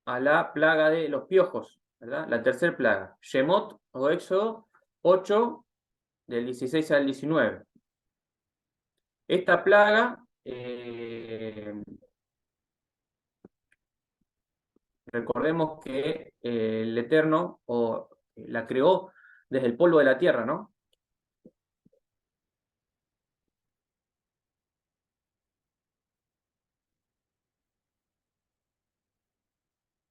a la plaga de los piojos, ¿verdad? La tercera plaga, Shemot o Éxodo 8, del 16 al 19. Esta plaga, recordemos que el Eterno la creó desde el polvo de la tierra, ¿no?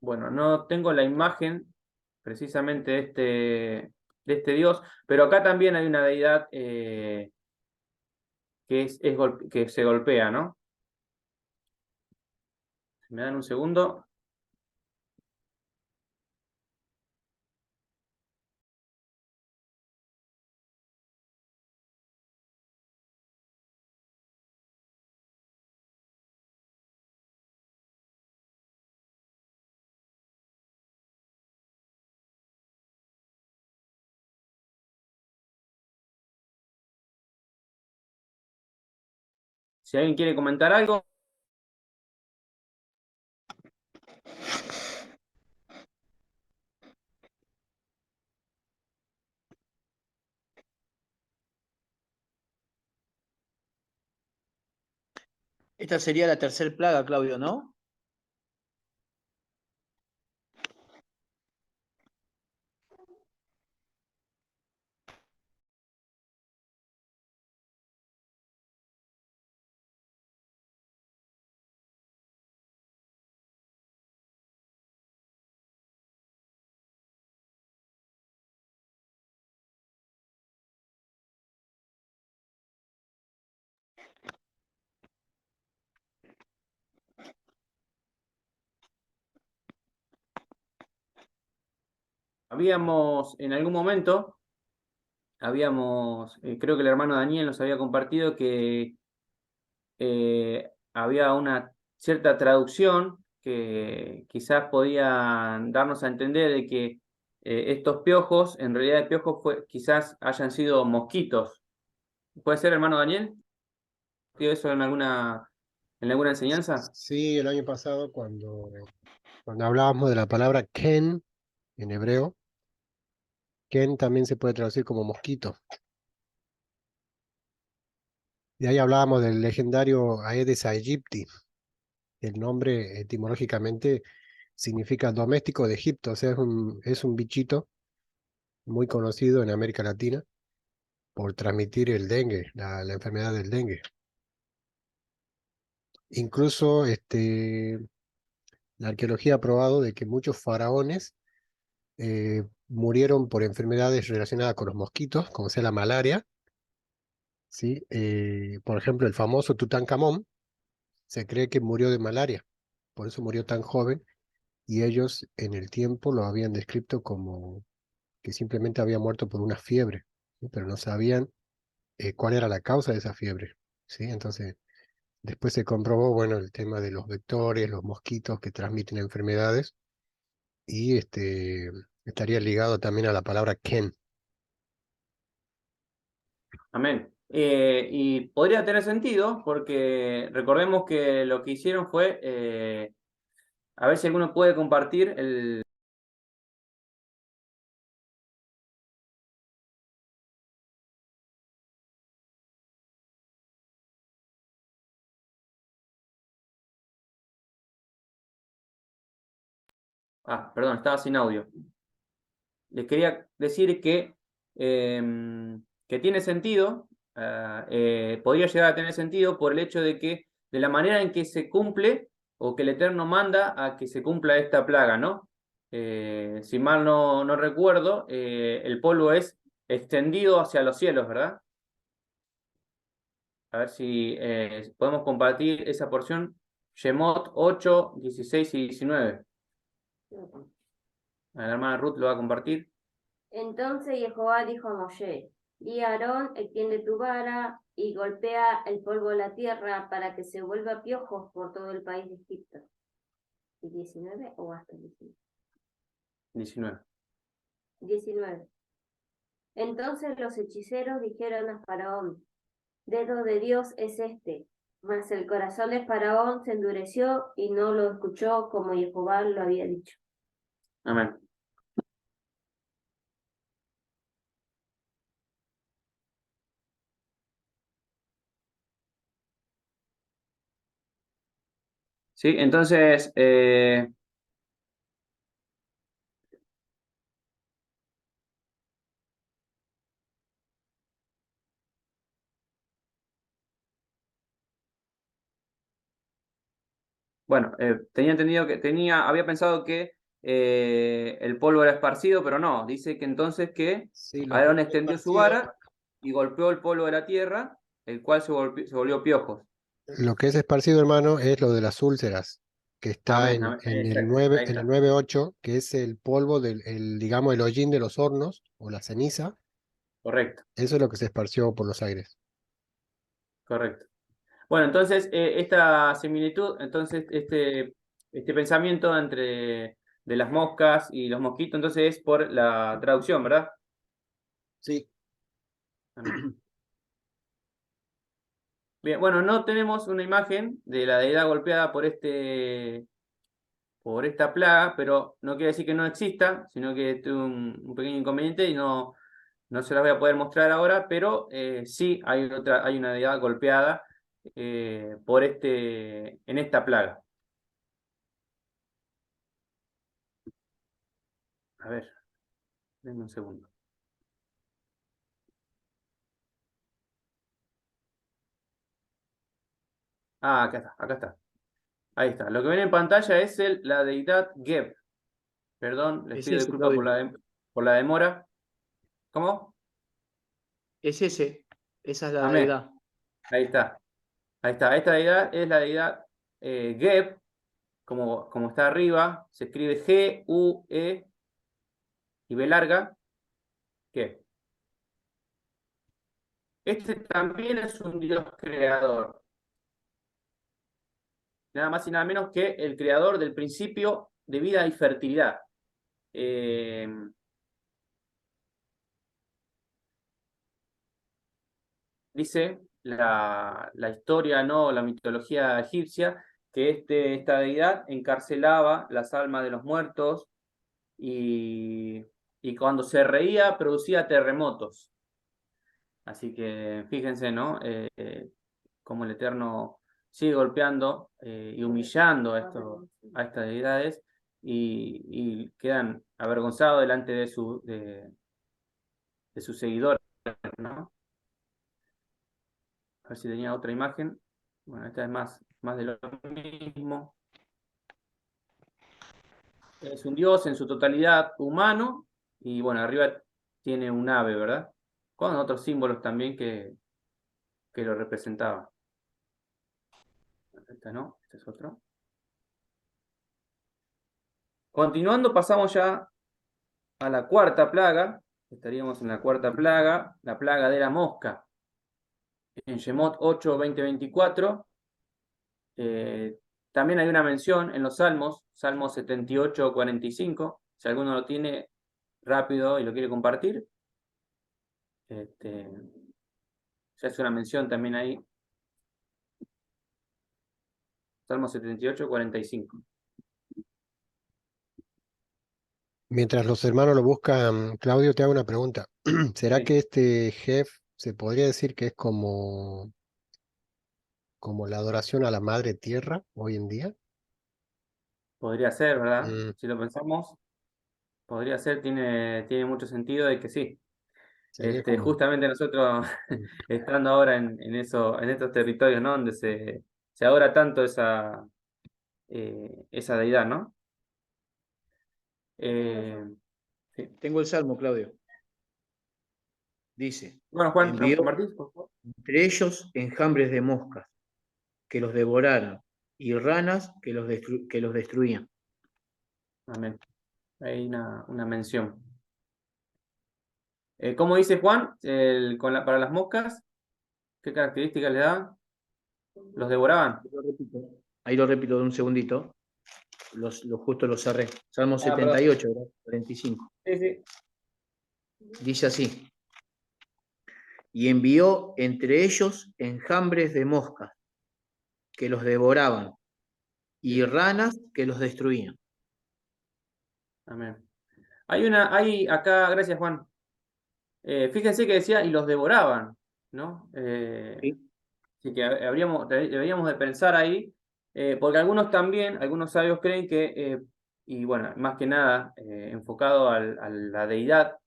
Bueno, no tengo la imagen precisamente de este Dios, pero acá también hay una deidad que se golpea, ¿no? ¿Me dan un segundo? Si alguien quiere comentar algo. Esta sería la tercera plaga, Claudio, ¿no? Habíamos, en algún momento, creo que el hermano Daniel nos había compartido que había una cierta traducción que quizás podía darnos a entender de que estos piojos, en realidad piojos quizás hayan sido mosquitos. ¿Puede ser, hermano Daniel? ¿Tiene eso en alguna enseñanza? Sí, el año pasado cuando hablábamos de la palabra Ken en hebreo, Ken también se puede traducir como mosquito. Y ahí hablábamos del legendario Aedes aegypti. El nombre etimológicamente significa doméstico de Egipto, o sea, es un bichito muy conocido en América Latina por transmitir el dengue, la enfermedad del dengue. Incluso la arqueología ha probado de que muchos faraones murieron por enfermedades relacionadas con los mosquitos, como sea la malaria, ¿sí? Por ejemplo, el famoso Tutankamón se cree que murió de malaria, por eso murió tan joven, y ellos en el tiempo lo habían descrito como que simplemente había muerto por una fiebre, ¿sí? Pero no sabían cuál era la causa de esa fiebre, ¿sí? Entonces, después se comprobó, bueno, el tema de los vectores, los mosquitos que transmiten enfermedades, y estaría ligado también a la palabra Ken. Amén. Y podría tener sentido porque recordemos que lo que hicieron fue, a ver si alguno puede compartir el... Perdón, estaba sin audio. Les quería decir que tiene sentido, podría llegar a tener sentido por el hecho de que de la manera en que se cumple o que el Eterno manda a que se cumpla esta plaga, ¿no? Si mal no recuerdo, el polvo es extendido hacia los cielos, ¿verdad? A ver si podemos compartir esa porción. Shemot 8, 16 y 19. La hermana Ruth lo va a compartir. Entonces Jehová dijo a Moshe: Di a Aarón, extiende tu vara y golpea el polvo de la tierra para que se vuelva piojos por todo el país de Egipto. ¿Y 19 o hasta el 19? 19. 19. Entonces los hechiceros dijeron a Faraón, dedo de Dios es este. Mas el corazón de Faraón se endureció y no lo escuchó como Jehová lo había dicho. Amén. Sí, entonces, bueno, tenía entendido que había pensado que el polvo era esparcido, pero no, dice que entonces que Sí, lo Aarón que es extendió su esparcido, vara y golpeó el polvo de la tierra, el cual se volvió piojos. lo que es esparcido, hermano, es lo de las úlceras, que está Amén, amén. en el Exacto, 9, ahí en el está. 9.8, que es el polvo digamos, el hollín de los hornos, o la ceniza. Correcto, Eso es lo que se esparció por los aires. correcto. Bueno, entonces, esta similitud, entonces, este pensamiento entre de las moscas y los mosquitos, entonces es por la traducción, ¿verdad? Sí. Amén. Bien, bueno, no tenemos una imagen de la deidad golpeada por esta plaga, pero no quiere decir que no exista, sino que tuve un pequeño inconveniente y no se las voy a poder mostrar ahora, pero sí hay una deidad golpeada en esta plaga. A ver, denme un segundo. Ah, acá está, acá está. Ahí está. Lo que ven en pantalla es la deidad Geb. Perdón, les Es pido ese, disculpas Claudio. por la demora. ¿Cómo? Es ese. Esa es la Amén. deidad. Ahí está. Ahí está. Esta deidad es la deidad Geb, como está arriba. Se escribe G-U-E y B larga. Geb. Este también es un dios creador. Nada más y nada menos que el creador del principio de vida y fertilidad. Dice la historia, ¿no? La mitología egipcia, que esta deidad encarcelaba las almas de los muertos y cuando se reía producía terremotos. Así que fíjense, ¿no? Cómo el Eterno sigue golpeando y humillando a estas deidades y quedan avergonzados delante de sus seguidores, ¿no? A ver si tenía otra imagen. Bueno, esta es más de lo mismo. Es un dios en su totalidad humano y bueno, arriba tiene un ave, ¿verdad? Con otros símbolos también que lo representaban. Esta no, este es otro. Continuando, pasamos ya a la cuarta plaga. Estaríamos en la cuarta plaga, la plaga de la mosca. En Shemot 8, 20, 24. También hay una mención en los Salmos, Salmo 78, 45. Si alguno lo tiene rápido y lo quiere compartir, se hace una mención también ahí. Salmo 78, 45. Mientras los hermanos lo buscan, Claudio, te hago una pregunta. ¿Será Sí, que este Jef se podría decir que es como la adoración a la madre tierra hoy en día? podría ser, ¿verdad? Mm, Si lo pensamos, podría ser, tiene mucho sentido de que sí. sería como... Justamente nosotros mm. estando ahora en estos territorios, ¿no? Donde se adora tanto esa deidad, ¿no? Sí. Tengo el salmo, Claudio. Dice, Bueno, Juan, ¿nos envió compartís, por favor? entre ellos enjambres de moscas que los devoraran y ranas que los destruían. Amén. Hay una mención. ¿Cómo dice Juan? Para las moscas, ¿qué características le da? ¿Los devoraban? Ahí lo repito de un segundito. Justo lo cerré. Salmo Ah, perdón. 78, ¿verdad? 45. Sí, sí. Dice así. y envió entre ellos enjambres de moscas que los devoraban y ranas que los destruían. Amén. Hay acá, gracias Juan. Fíjense que decía, y los devoraban, ¿no? ¿Sí? Así que deberíamos de pensar ahí, porque algunos sabios creen que, y bueno, más que nada, enfocado a la deidad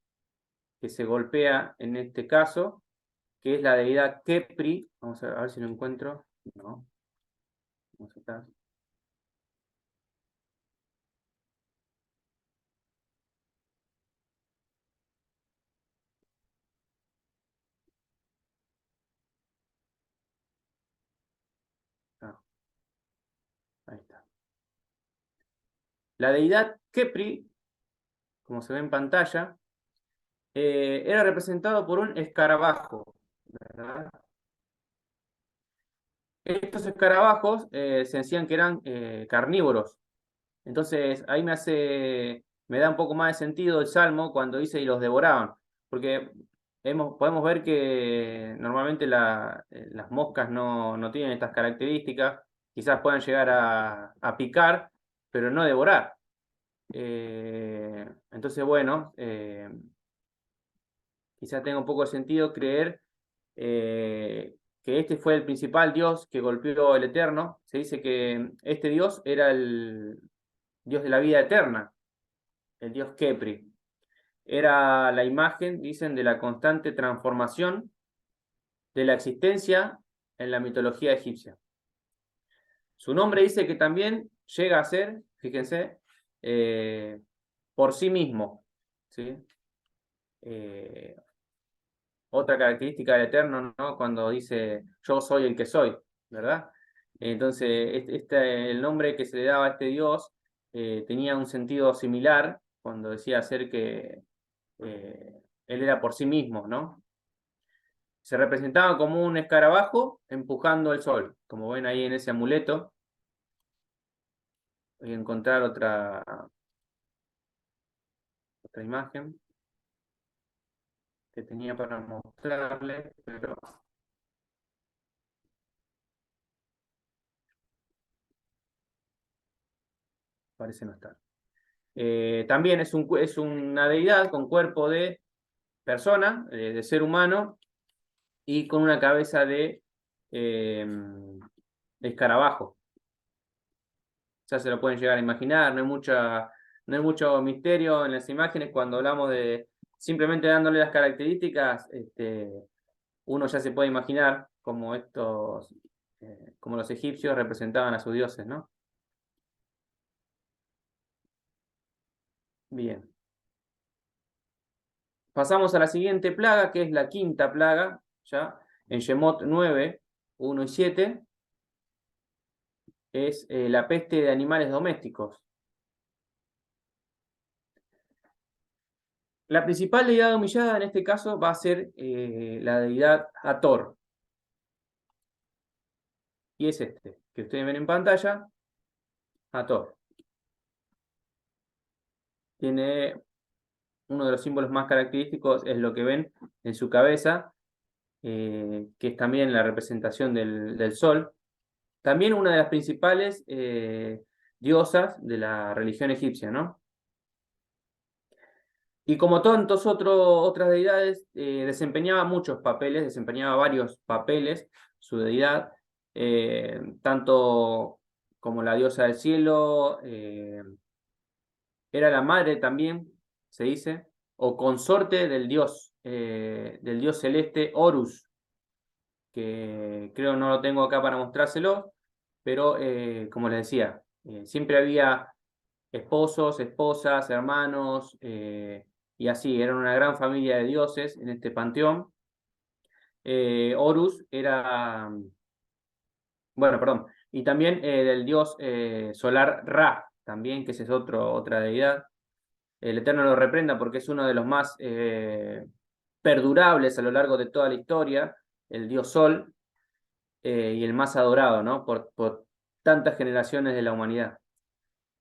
que se golpea en este caso, que es la deidad Kepri. Vamos a ver si lo encuentro. No. Vamos a estar. Ah, ahí está. La deidad Kepri, como se ve en pantalla, era representado por un escarabajo, ¿verdad? Estos escarabajos se decían que eran carnívoros. Entonces ahí me da un poco más de sentido el Salmo cuando dice y los devoraban. Porque podemos ver que normalmente las moscas no tienen estas características. Quizás puedan llegar a picar, pero no devorar. Entonces, bueno, quizás tenga un poco de sentido creer que este fue el principal dios que golpeó el Eterno. Se dice que este dios era el dios de la vida eterna, el dios Kepri. Era la imagen, dicen, de la constante transformación de la existencia en la mitología egipcia. Su nombre dice que también llega a ser, fíjense, por sí mismo, ¿sí? Otra característica del Eterno, ¿no? Cuando dice yo soy el que soy, ¿verdad? Entonces, el nombre que se le daba a este Dios tenía un sentido similar cuando decía ser que él era por sí mismo, ¿no? Se representaba como un escarabajo empujando el sol, como ven ahí en ese amuleto. Voy a encontrar otra imagen que tenía para mostrarle, pero parece no estar. También es una deidad con cuerpo de persona, de ser humano, y con una cabeza de escarabajo. Ya se lo pueden llegar a imaginar, no hay mucho misterio en las imágenes cuando hablamos de simplemente dándole las características, uno ya se puede imaginar como como los egipcios representaban a sus dioses, ¿no? Bien. Pasamos a la siguiente plaga, que es la quinta plaga, ya en Shemot 9, 1 y 7, es la peste de animales domésticos. La principal deidad humillada en este caso va a ser la deidad Hathor. Y es este, que ustedes ven en pantalla, Hathor. Tiene uno de los símbolos más característicos, es lo que ven en su cabeza, que es también la representación del sol. También una de las principales diosas de la religión egipcia, ¿no? Y como tantos otras deidades, desempeñaba varios papeles, su deidad, tanto como la diosa del cielo, era la madre también, se dice, o consorte del dios celeste Horus, que creo no lo tengo acá para mostrárselo, pero como les decía, siempre había esposos, esposas, hermanos, y así, eran una gran familia de dioses en este panteón. Horus era, bueno, perdón, y también del dios solar Ra, también, que esa es otra deidad. El Eterno lo reprenda porque es uno de los más perdurables a lo largo de toda la historia, el dios Sol, y el más adorado, ¿no? Por tantas generaciones de la humanidad.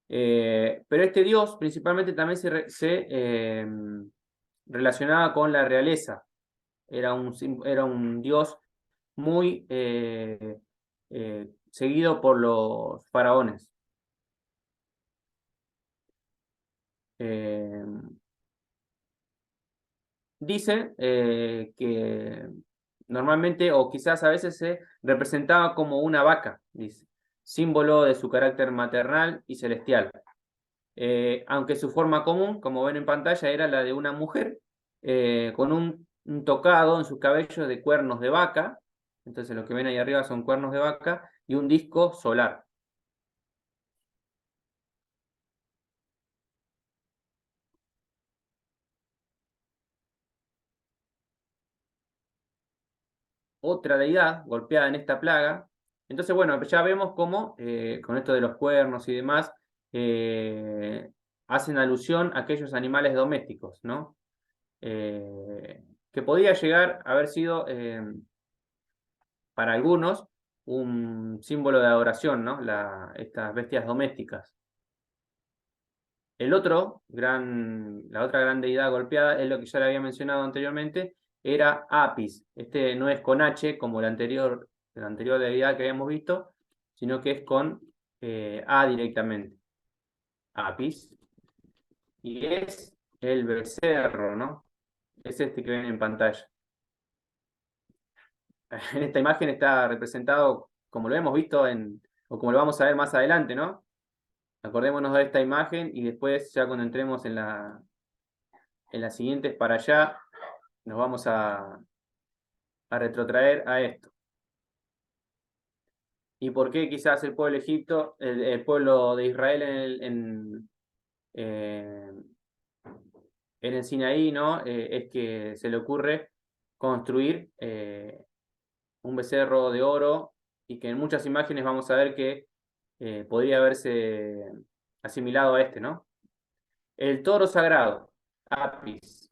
Pero este dios principalmente también se relacionaba con la realeza, Era un dios muy seguido por los faraones. Dice que normalmente, o quizás a veces, se representaba como una vaca, dice, símbolo de su carácter maternal y celestial. Aunque su forma común, como ven en pantalla, era la de una mujer con un tocado en sus cabellos de cuernos de vaca. Entonces lo que ven ahí arriba son cuernos de vaca y un disco solar. Otra deidad golpeada en esta plaga. Entonces, bueno, ya vemos cómo, con esto de los cuernos y demás, hacen alusión a aquellos animales domésticos, ¿no? Que podía llegar a haber sido, para algunos, un símbolo de adoración, ¿no? Estas bestias domésticas. La otra gran deidad golpeada es lo que ya le había mencionado anteriormente, era Apis. Este no es con H como la anterior deidad que habíamos visto, sino que es con A directamente. Apis. Y es el becerro, ¿no? Es este que ven en pantalla. En esta imagen está representado como lo hemos visto o como lo vamos a ver más adelante, ¿no? Acordémonos de esta imagen y después, ya cuando entremos en las siguientes para allá, nos vamos a retrotraer a esto. ¿Y por qué quizás el pueblo de Egipto, el pueblo de Israel en el Sinaí, ¿no? Es que se le ocurre construir un becerro de oro y que en muchas imágenes vamos a ver que podría haberse asimilado a este, ¿no? El toro sagrado, Apis.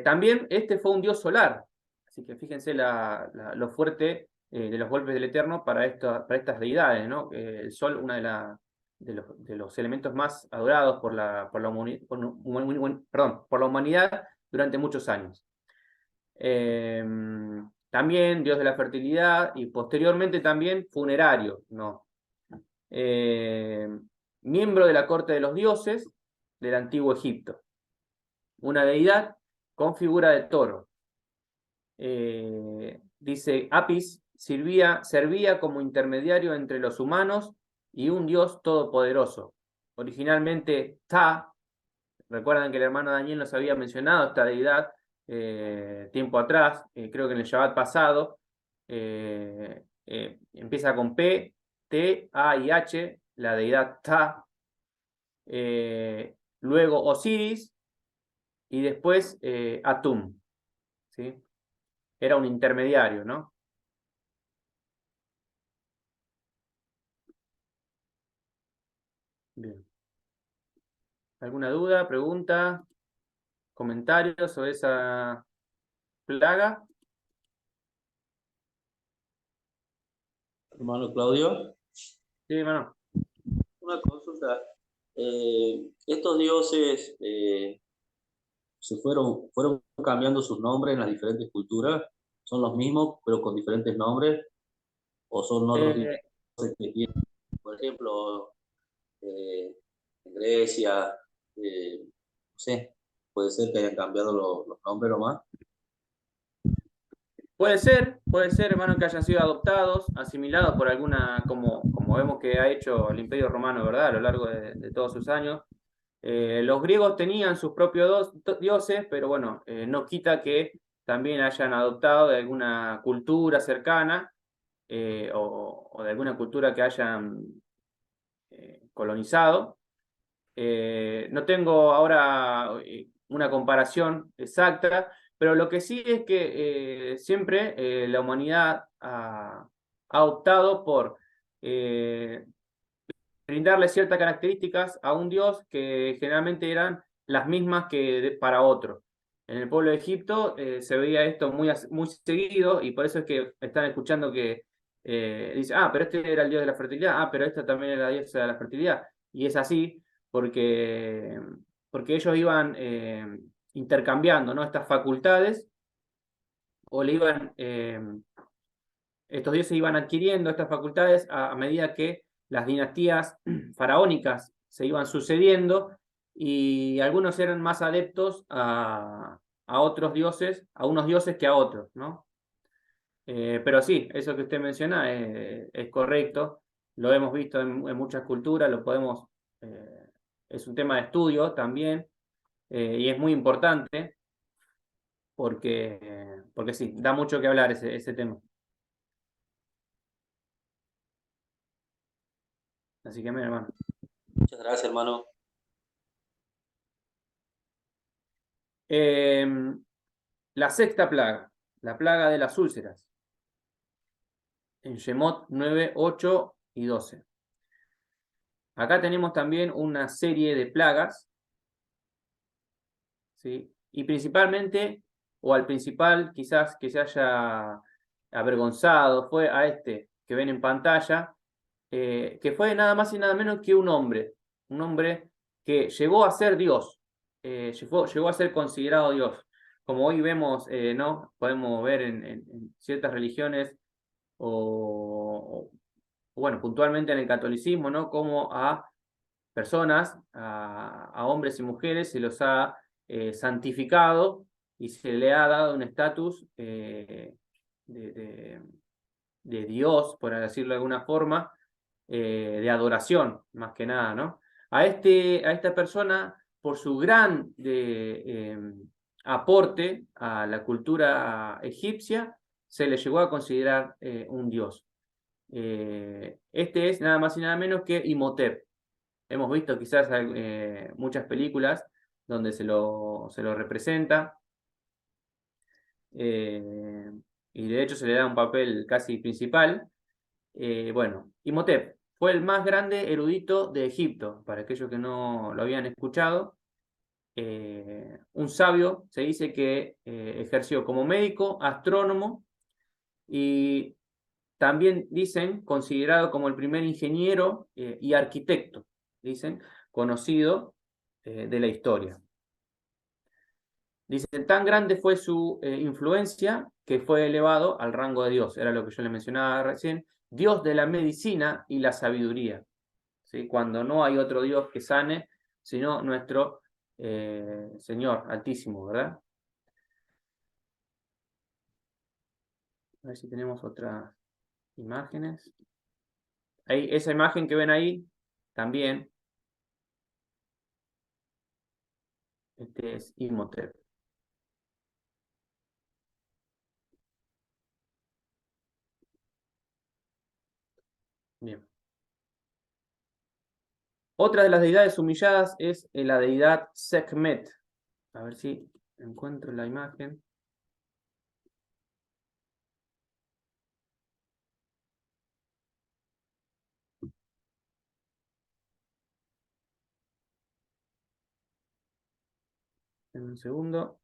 También este fue un dios solar, así que fíjense lo fuerte de los golpes del Eterno para estas deidades, ¿no? El sol, uno de los elementos más adorados por la humanidad durante muchos años. También dios de la fertilidad y posteriormente también funerario, ¿no? Miembro de la corte de los dioses del antiguo Egipto. Una deidad con figura de toro. Dice, Apis servía como intermediario entre los humanos y un dios todopoderoso. Originalmente Ta, recuerdan que el hermano Daniel nos había mencionado esta deidad tiempo atrás, creo que en el Shabbat pasado, empieza con P, T, A y H, la deidad Ta. Luego Osiris, y después Atum, ¿sí? Era un intermediario, ¿no? Bien. ¿Alguna duda, pregunta, comentarios sobre esa plaga? Hermano Claudio, Sí, hermano. una consulta. Estos dioses fueron cambiando sus nombres en las diferentes culturas. ¿Son los mismos, pero con diferentes nombres? ¿O son otros dioses que tienen, por ejemplo, en Grecia? No sé, puede ser que hayan cambiado los nombres nomás. Puede ser, hermano, que hayan sido adoptados, asimilados por alguna, como vemos que ha hecho el Imperio Romano, ¿verdad? A lo largo de todos sus años. Los griegos tenían sus propios dioses, pero bueno, no quita que también hayan adoptado de alguna cultura cercana o de alguna cultura que hayan colonizado. No tengo ahora una comparación exacta, pero lo que sí es que siempre la humanidad ha optado por brindarle ciertas características a un dios que generalmente eran las mismas que para otro. En el pueblo de Egipto se veía esto muy seguido y por eso es que están escuchando que dice, pero este era el dios de la fertilidad, pero esta también era la diosa de la fertilidad. Y es así porque ellos iban intercambiando, ¿no?, estas facultades, o le iban, estos dioses iban adquiriendo estas facultades a medida que las dinastías faraónicas se iban sucediendo, y algunos eran más adeptos a otros dioses, a unos dioses que a otros, ¿no? Pero sí, eso que usted menciona es correcto, lo hemos visto en muchas culturas, lo podemos, es un tema de estudio también, y es muy importante porque sí, da mucho que hablar ese tema. Así que, mira, hermano. Muchas gracias, hermano. La sexta plaga, la plaga de las úlceras, en Shemot 9, 8 y 12. Acá tenemos también una serie de plagas, ¿sí? Y principalmente, o al principal quizás que se haya avergonzado, fue a este que ven en pantalla, que fue nada más y nada menos que un hombre que llegó a ser Dios, llegó a ser considerado Dios. Como hoy vemos, ¿no? Podemos ver en ciertas religiones, o bueno, puntualmente en el catolicismo, ¿no?, como a personas, a hombres y mujeres, se los ha santificado y se le ha dado un estatus de Dios, por decirlo de alguna forma, de adoración, más que nada, ¿no? A esta persona, por su gran aporte a la cultura egipcia, se le llegó a considerar un dios. Este es nada más y nada menos que Imhotep. Hemos visto quizás muchas películas donde se lo representa, y de hecho se le da un papel casi principal. Bueno, Imhotep fue el más grande erudito de Egipto, para aquellos que no lo habían escuchado. Un sabio, se dice que ejerció como médico, astrónomo, y también dicen considerado como el primer ingeniero y arquitecto, dicen, conocido de la historia. Dicen, tan grande fue su influencia que fue elevado al rango de Dios. Era lo que yo le mencionaba recién. Dios de la medicina y la sabiduría, ¿sí? Cuando no hay otro Dios que sane, sino nuestro Señor Altísimo, ¿verdad? A ver si tenemos otras imágenes. Ahí, esa imagen que ven ahí, también. Este es Imhotep. Bien. Otra de las deidades humilladas es la deidad Sekhmet. A ver si encuentro la imagen. En un segundo.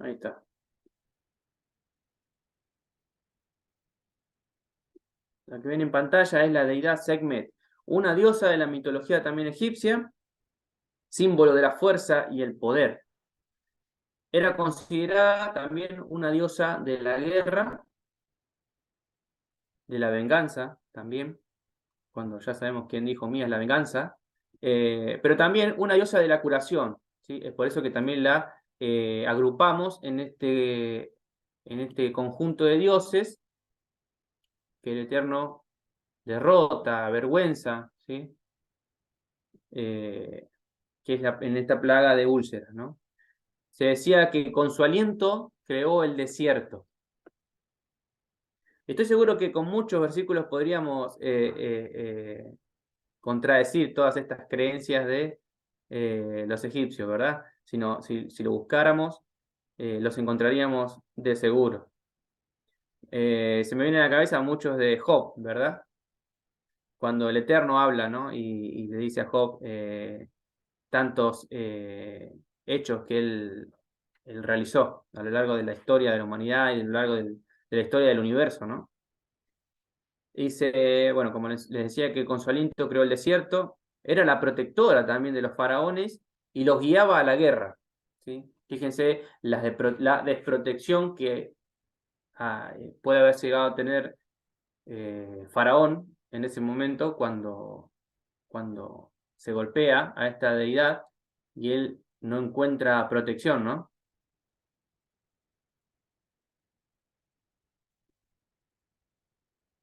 Ahí está. La que ven en pantalla es la deidad Sekhmet, una diosa de la mitología también egipcia, símbolo de la fuerza y el poder. Era considerada también una diosa de la guerra, de la venganza también, cuando ya sabemos quién dijo mía es la venganza, pero también una diosa de la curación, ¿sí? Es por eso que también la agrupamos en este conjunto de dioses que el Eterno derrota, avergüenza, ¿sí? Que es en esta plaga de úlceras, ¿no? se decía que con su aliento creó el desierto. Estoy seguro que con muchos versículos podríamos contradecir todas estas creencias de los egipcios, ¿verdad? Si lo buscáramos, los encontraríamos de seguro. Se me vienen a la cabeza muchos de Job, ¿verdad? Cuando el Eterno habla, ¿no? Y le dice a Job tantos hechos que él realizó a lo largo de la historia de la humanidad y a lo largo de la historia del universo, ¿no? Dice, bueno, como les decía, que con su aliento creó el desierto, era la protectora también de los faraones y los guiaba a la guerra, ¿sí? Fíjense la desprotección que puede haber llegado a tener Faraón en ese momento cuando se golpea a esta deidad y él no encuentra protección, ¿no?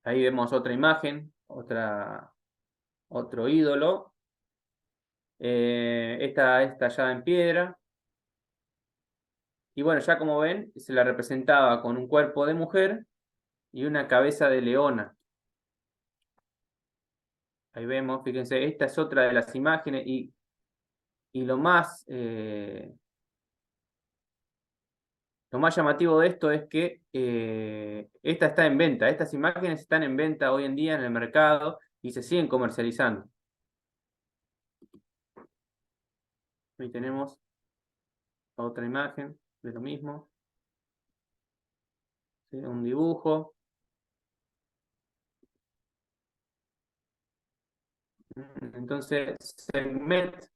Ahí vemos otra imagen, otro ídolo. Esta es tallada en piedra. Y bueno, ya como ven, se la representaba con un cuerpo de mujer y una cabeza de leona. Ahí vemos, fíjense, esta es otra de las imágenes y lo más llamativo de esto es que esta está en venta. Estas imágenes están en venta hoy en día en el mercado y se siguen comercializando. Ahí tenemos otra imagen de lo mismo. ¿Sí? Un dibujo. Entonces, Sekhmet,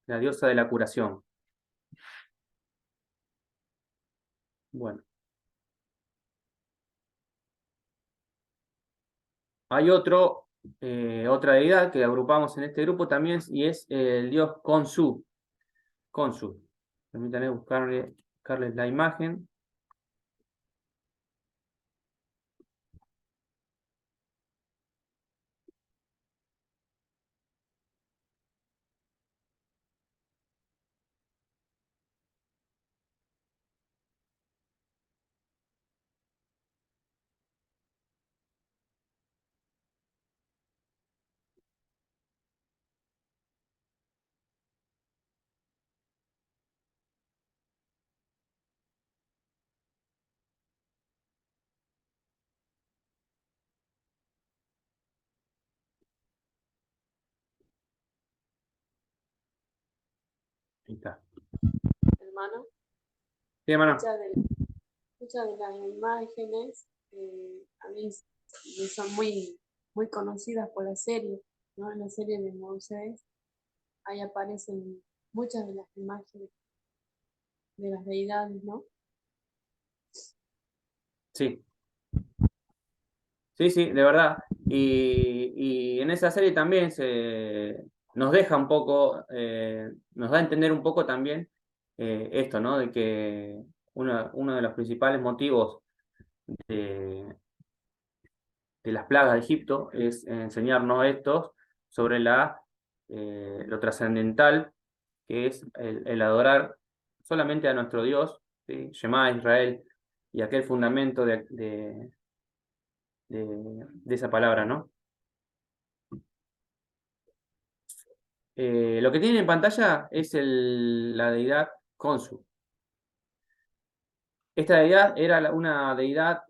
la diosa de la curación. Bueno. Hay otra deidad que agrupamos en este grupo también y es el dios Khonsu. Khonsu. Permítanme buscarles la imagen. Ahí está. Hermano, Sí, hermano. muchas de las imágenes a mí me son muy, muy conocidas por la serie, ¿no? En la serie de Moisés, ahí aparecen muchas de las imágenes de las deidades, ¿no? Sí. Sí, de verdad. Y en esa serie también nos deja un poco, nos da a entender un poco también esto, ¿no? De que uno de los principales motivos de las plagas de Egipto es enseñarnos esto sobre lo trascendental que es el adorar solamente a nuestro Dios, ¿sí? Shema Israel, y aquel fundamento de esa palabra, ¿no? Lo que tienen en pantalla es la deidad Khonsu. Esta deidad era una deidad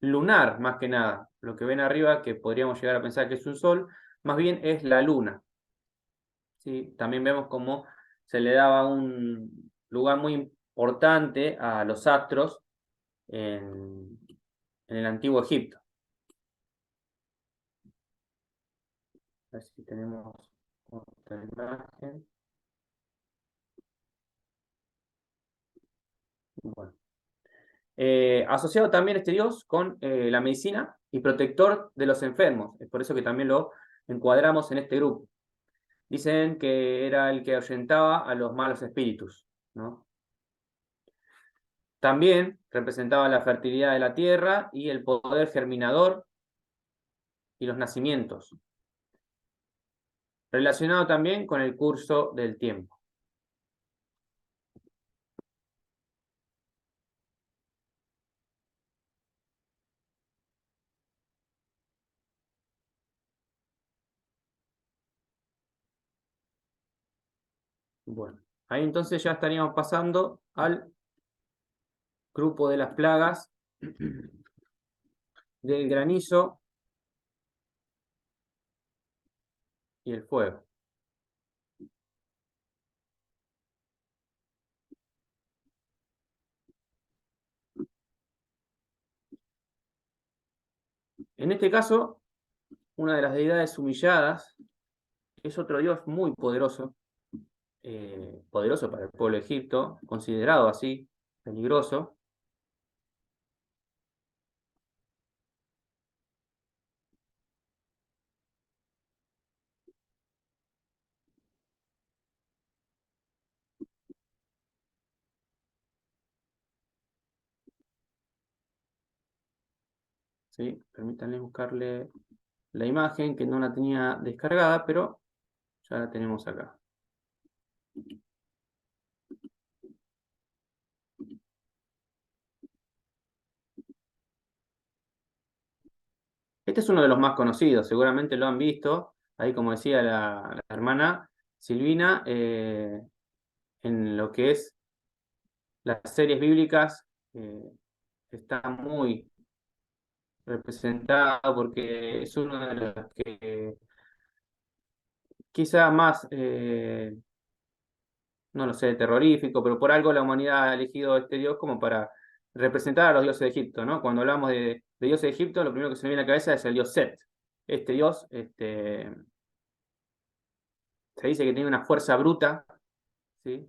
lunar, más que nada. Lo que ven arriba, que podríamos llegar a pensar que es un sol, más bien es la luna. ¿Sí? También vemos cómo se le daba un lugar muy importante a los astros en el antiguo Egipto. A ver si tenemos otra imagen. Bueno. Asociado también este dios con la medicina y protector de los enfermos. Es por eso que también lo encuadramos en este grupo. Dicen que era el que ahuyentaba a los malos espíritus, ¿no? También representaba la fertilidad de la tierra y el poder germinador y los nacimientos. Relacionado también con el curso del tiempo. Bueno, ahí entonces ya estaríamos pasando al grupo de las plagas del granizo y el fuego. En este caso, una de las deidades humilladas es otro dios muy poderoso, poderoso para el pueblo de Egipto, considerado así, peligroso. ¿Sí? Permítanme buscarle la imagen, que no la tenía descargada, pero ya la tenemos acá. Este es uno de los más conocidos, seguramente lo han visto. Ahí, como decía la hermana Silvina, en lo que es las series bíblicas, está muy representado porque es uno de los que quizá más, no lo sé, terrorífico, pero por algo la humanidad ha elegido este dios como para representar a los dioses de Egipto, ¿no? Cuando hablamos de dioses de Egipto, lo primero que se me viene a la cabeza es el dios Set. Este dios, se dice que tiene una fuerza bruta, ¿sí?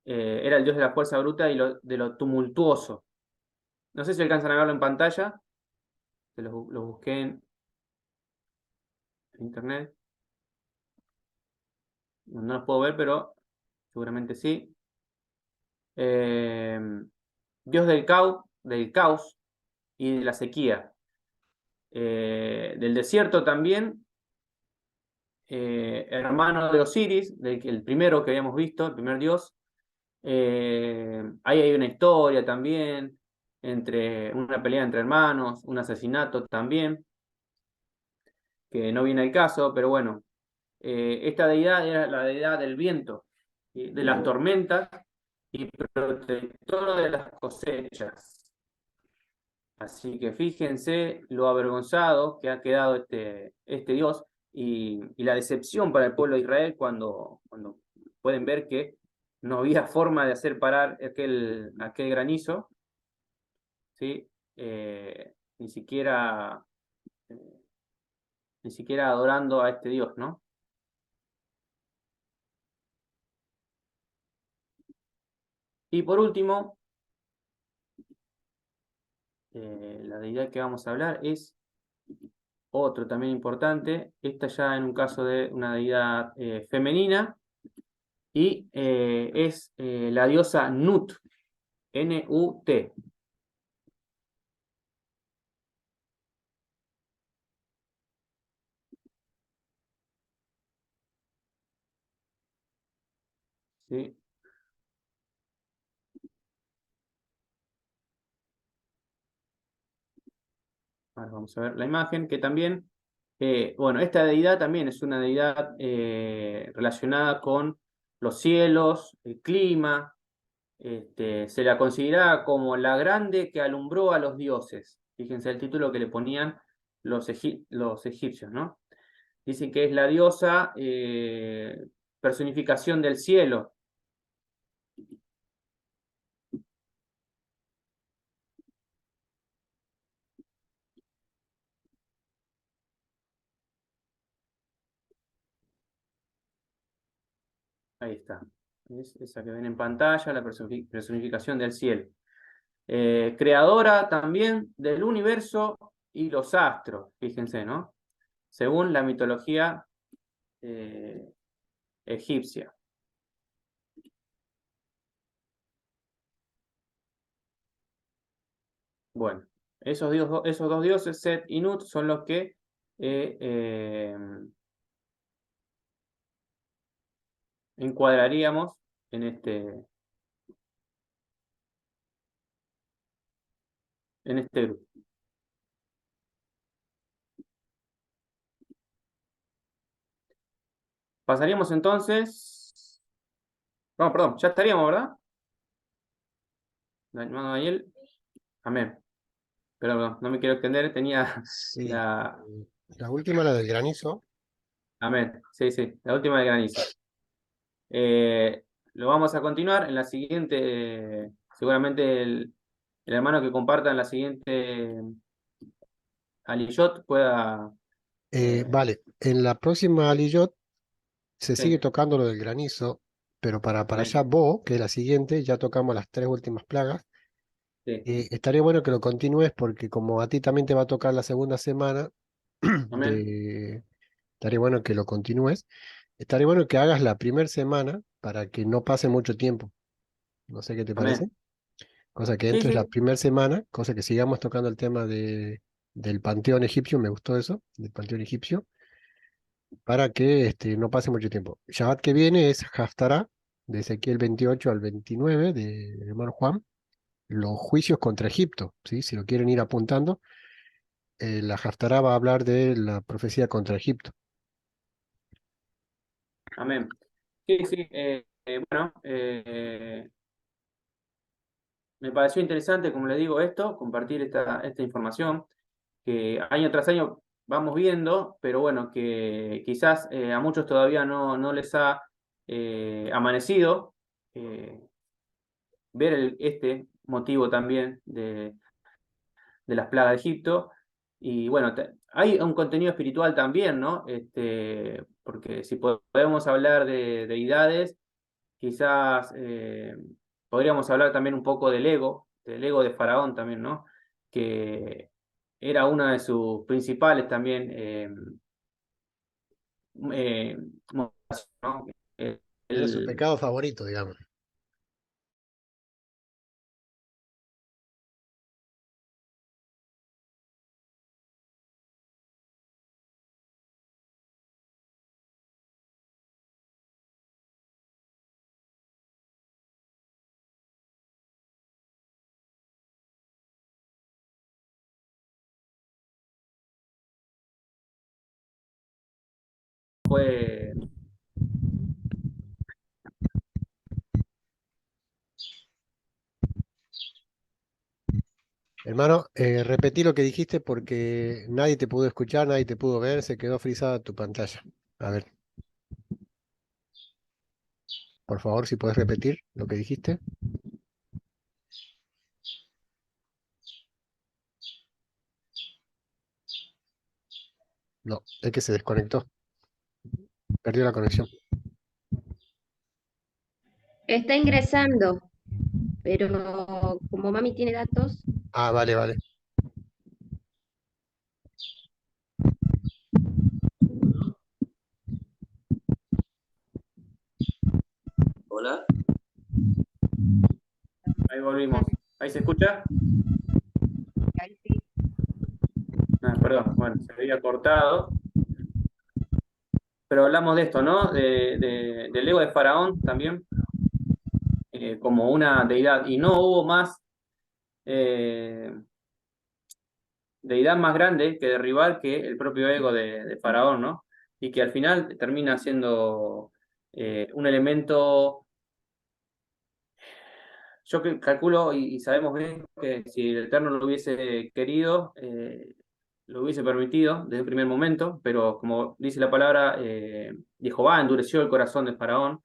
Era el dios de la fuerza bruta y de lo tumultuoso. No sé si alcanzan a verlo en pantalla, que lo busqué en internet. No los puedo ver, pero seguramente sí. Dios del caos y de la sequía. Del desierto también, hermano de Osiris, el primero que habíamos visto, el primer dios. Ahí hay una historia también, una pelea entre hermanos, un asesinato también, que no viene al caso, pero bueno, esta deidad era la deidad del viento, ¿sí? De las tormentas y protector de las cosechas. Así que fíjense lo avergonzado que ha quedado este Dios y la decepción para el pueblo de Israel cuando pueden ver que no había forma de hacer parar aquel granizo, ¿sí? Ni siquiera, eh, ni siquiera adorando a este Dios, ¿no? Y por último, la deidad que vamos a hablar es otro también importante, esta ya en un caso de una deidad femenina, y es la diosa Nut, N-U-T. ¿Sí? Ahora vamos a ver la imagen, que también, bueno, esta deidad también es una deidad relacionada con los cielos, el clima. Se la considera como la grande que alumbró a los dioses. Fíjense el título que le ponían los egipcios, ¿no? Dicen que es la diosa personificación del cielo. Ahí está. Es esa que ven en pantalla, la personificación del cielo. Creadora también del universo y los astros, fíjense, ¿no? Según la mitología egipcia. Bueno, esos dos dioses, Set y Nut, son los que encuadraríamos en este grupo. Pasaríamos entonces No, perdón, ya estaríamos, ¿verdad? Hermano Daniel. Amén. Perdón, no me quiero extender, tenía Sí, la... la última, la del granizo. Amén, sí, sí, la última de granizo. Lo vamos a continuar en la siguiente, seguramente el hermano que comparta en la siguiente Aliyot pueda... Vale, en la próxima Aliyot se sigue sí, tocando lo del granizo, pero para amén, allá Bo, que es la siguiente, ya tocamos las 3 últimas plagas. sí, Estaría bueno que lo continúes porque como a ti también te va a tocar la segunda semana, amén, estaría bueno que lo continúes. Estaría bueno que hagas la primera semana para que no pase mucho tiempo. No sé qué te parece. amén. Cosa que Sí, entres la sí, primera semana, cosa que sigamos tocando el tema del panteón egipcio, me gustó eso, del panteón egipcio, para que no pase mucho tiempo. Shabbat que viene es Haftarah, de Ezequiel 28 al 29, de hermano Juan, los juicios contra Egipto, ¿sí? Si lo quieren ir apuntando, la Haftarah va a hablar de la profecía contra Egipto. amén. Sí, sí, bueno, me pareció interesante, como les digo, esto, compartir esta información que año tras año vamos viendo, pero bueno, que quizás a muchos todavía no les ha amanecido ver este motivo también de las plagas de Egipto. Y bueno, hay un contenido espiritual también, ¿no? Porque si podemos hablar de deidades, quizás podríamos hablar también un poco del ego de Faraón también, ¿no? Que era una de sus principales también eh, motivaciones, ¿no? Era su El- pecado favorito, digamos. fue Hermano, repetí lo que dijiste porque nadie te pudo escuchar, nadie te pudo ver, se quedó frisada tu pantalla. A ver, por favor, si puedes repetir lo que dijiste. No, es que se desconectó, perdió la conexión. Está ingresando, pero como mami tiene datos, Ah, vale, vale. Hola. ahí volvimos. ¿Ahí se escucha? ahí sí. Ah, perdón, bueno, se había cortado. Pero hablamos de esto, ¿no? Del ego de Faraón también, como una deidad. Y no hubo más eh, deidad más grande que derribar que el propio ego de Faraón, ¿no? Y que al final termina siendo un elemento, yo calculo y sabemos bien que si el Eterno lo hubiese querido, lo hubiese permitido desde el primer momento, pero como dice la palabra, Jehová endureció el corazón de Faraón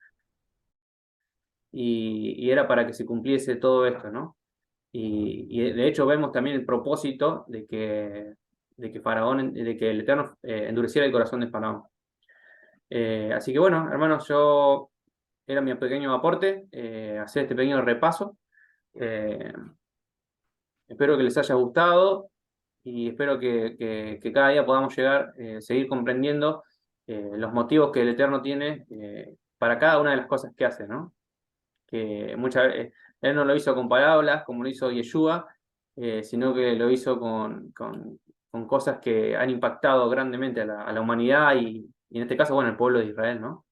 y era para que se cumpliese todo esto, ¿no? Y de hecho vemos también el propósito de que Faraón, de que el Eterno endureciera el corazón de Faraón. Así que bueno, hermanos, yo era mi pequeño aporte, hacer este pequeño repaso. Eh, Espero que les haya gustado y espero que cada día podamos llegar, seguir comprendiendo los motivos que el Eterno tiene para cada una de las cosas que hace, ¿no? Que muchas veces Él no lo hizo con palabras como lo hizo Yeshua, sino que lo hizo con cosas que han impactado grandemente a la humanidad y en este caso, bueno, el pueblo de Israel, ¿no?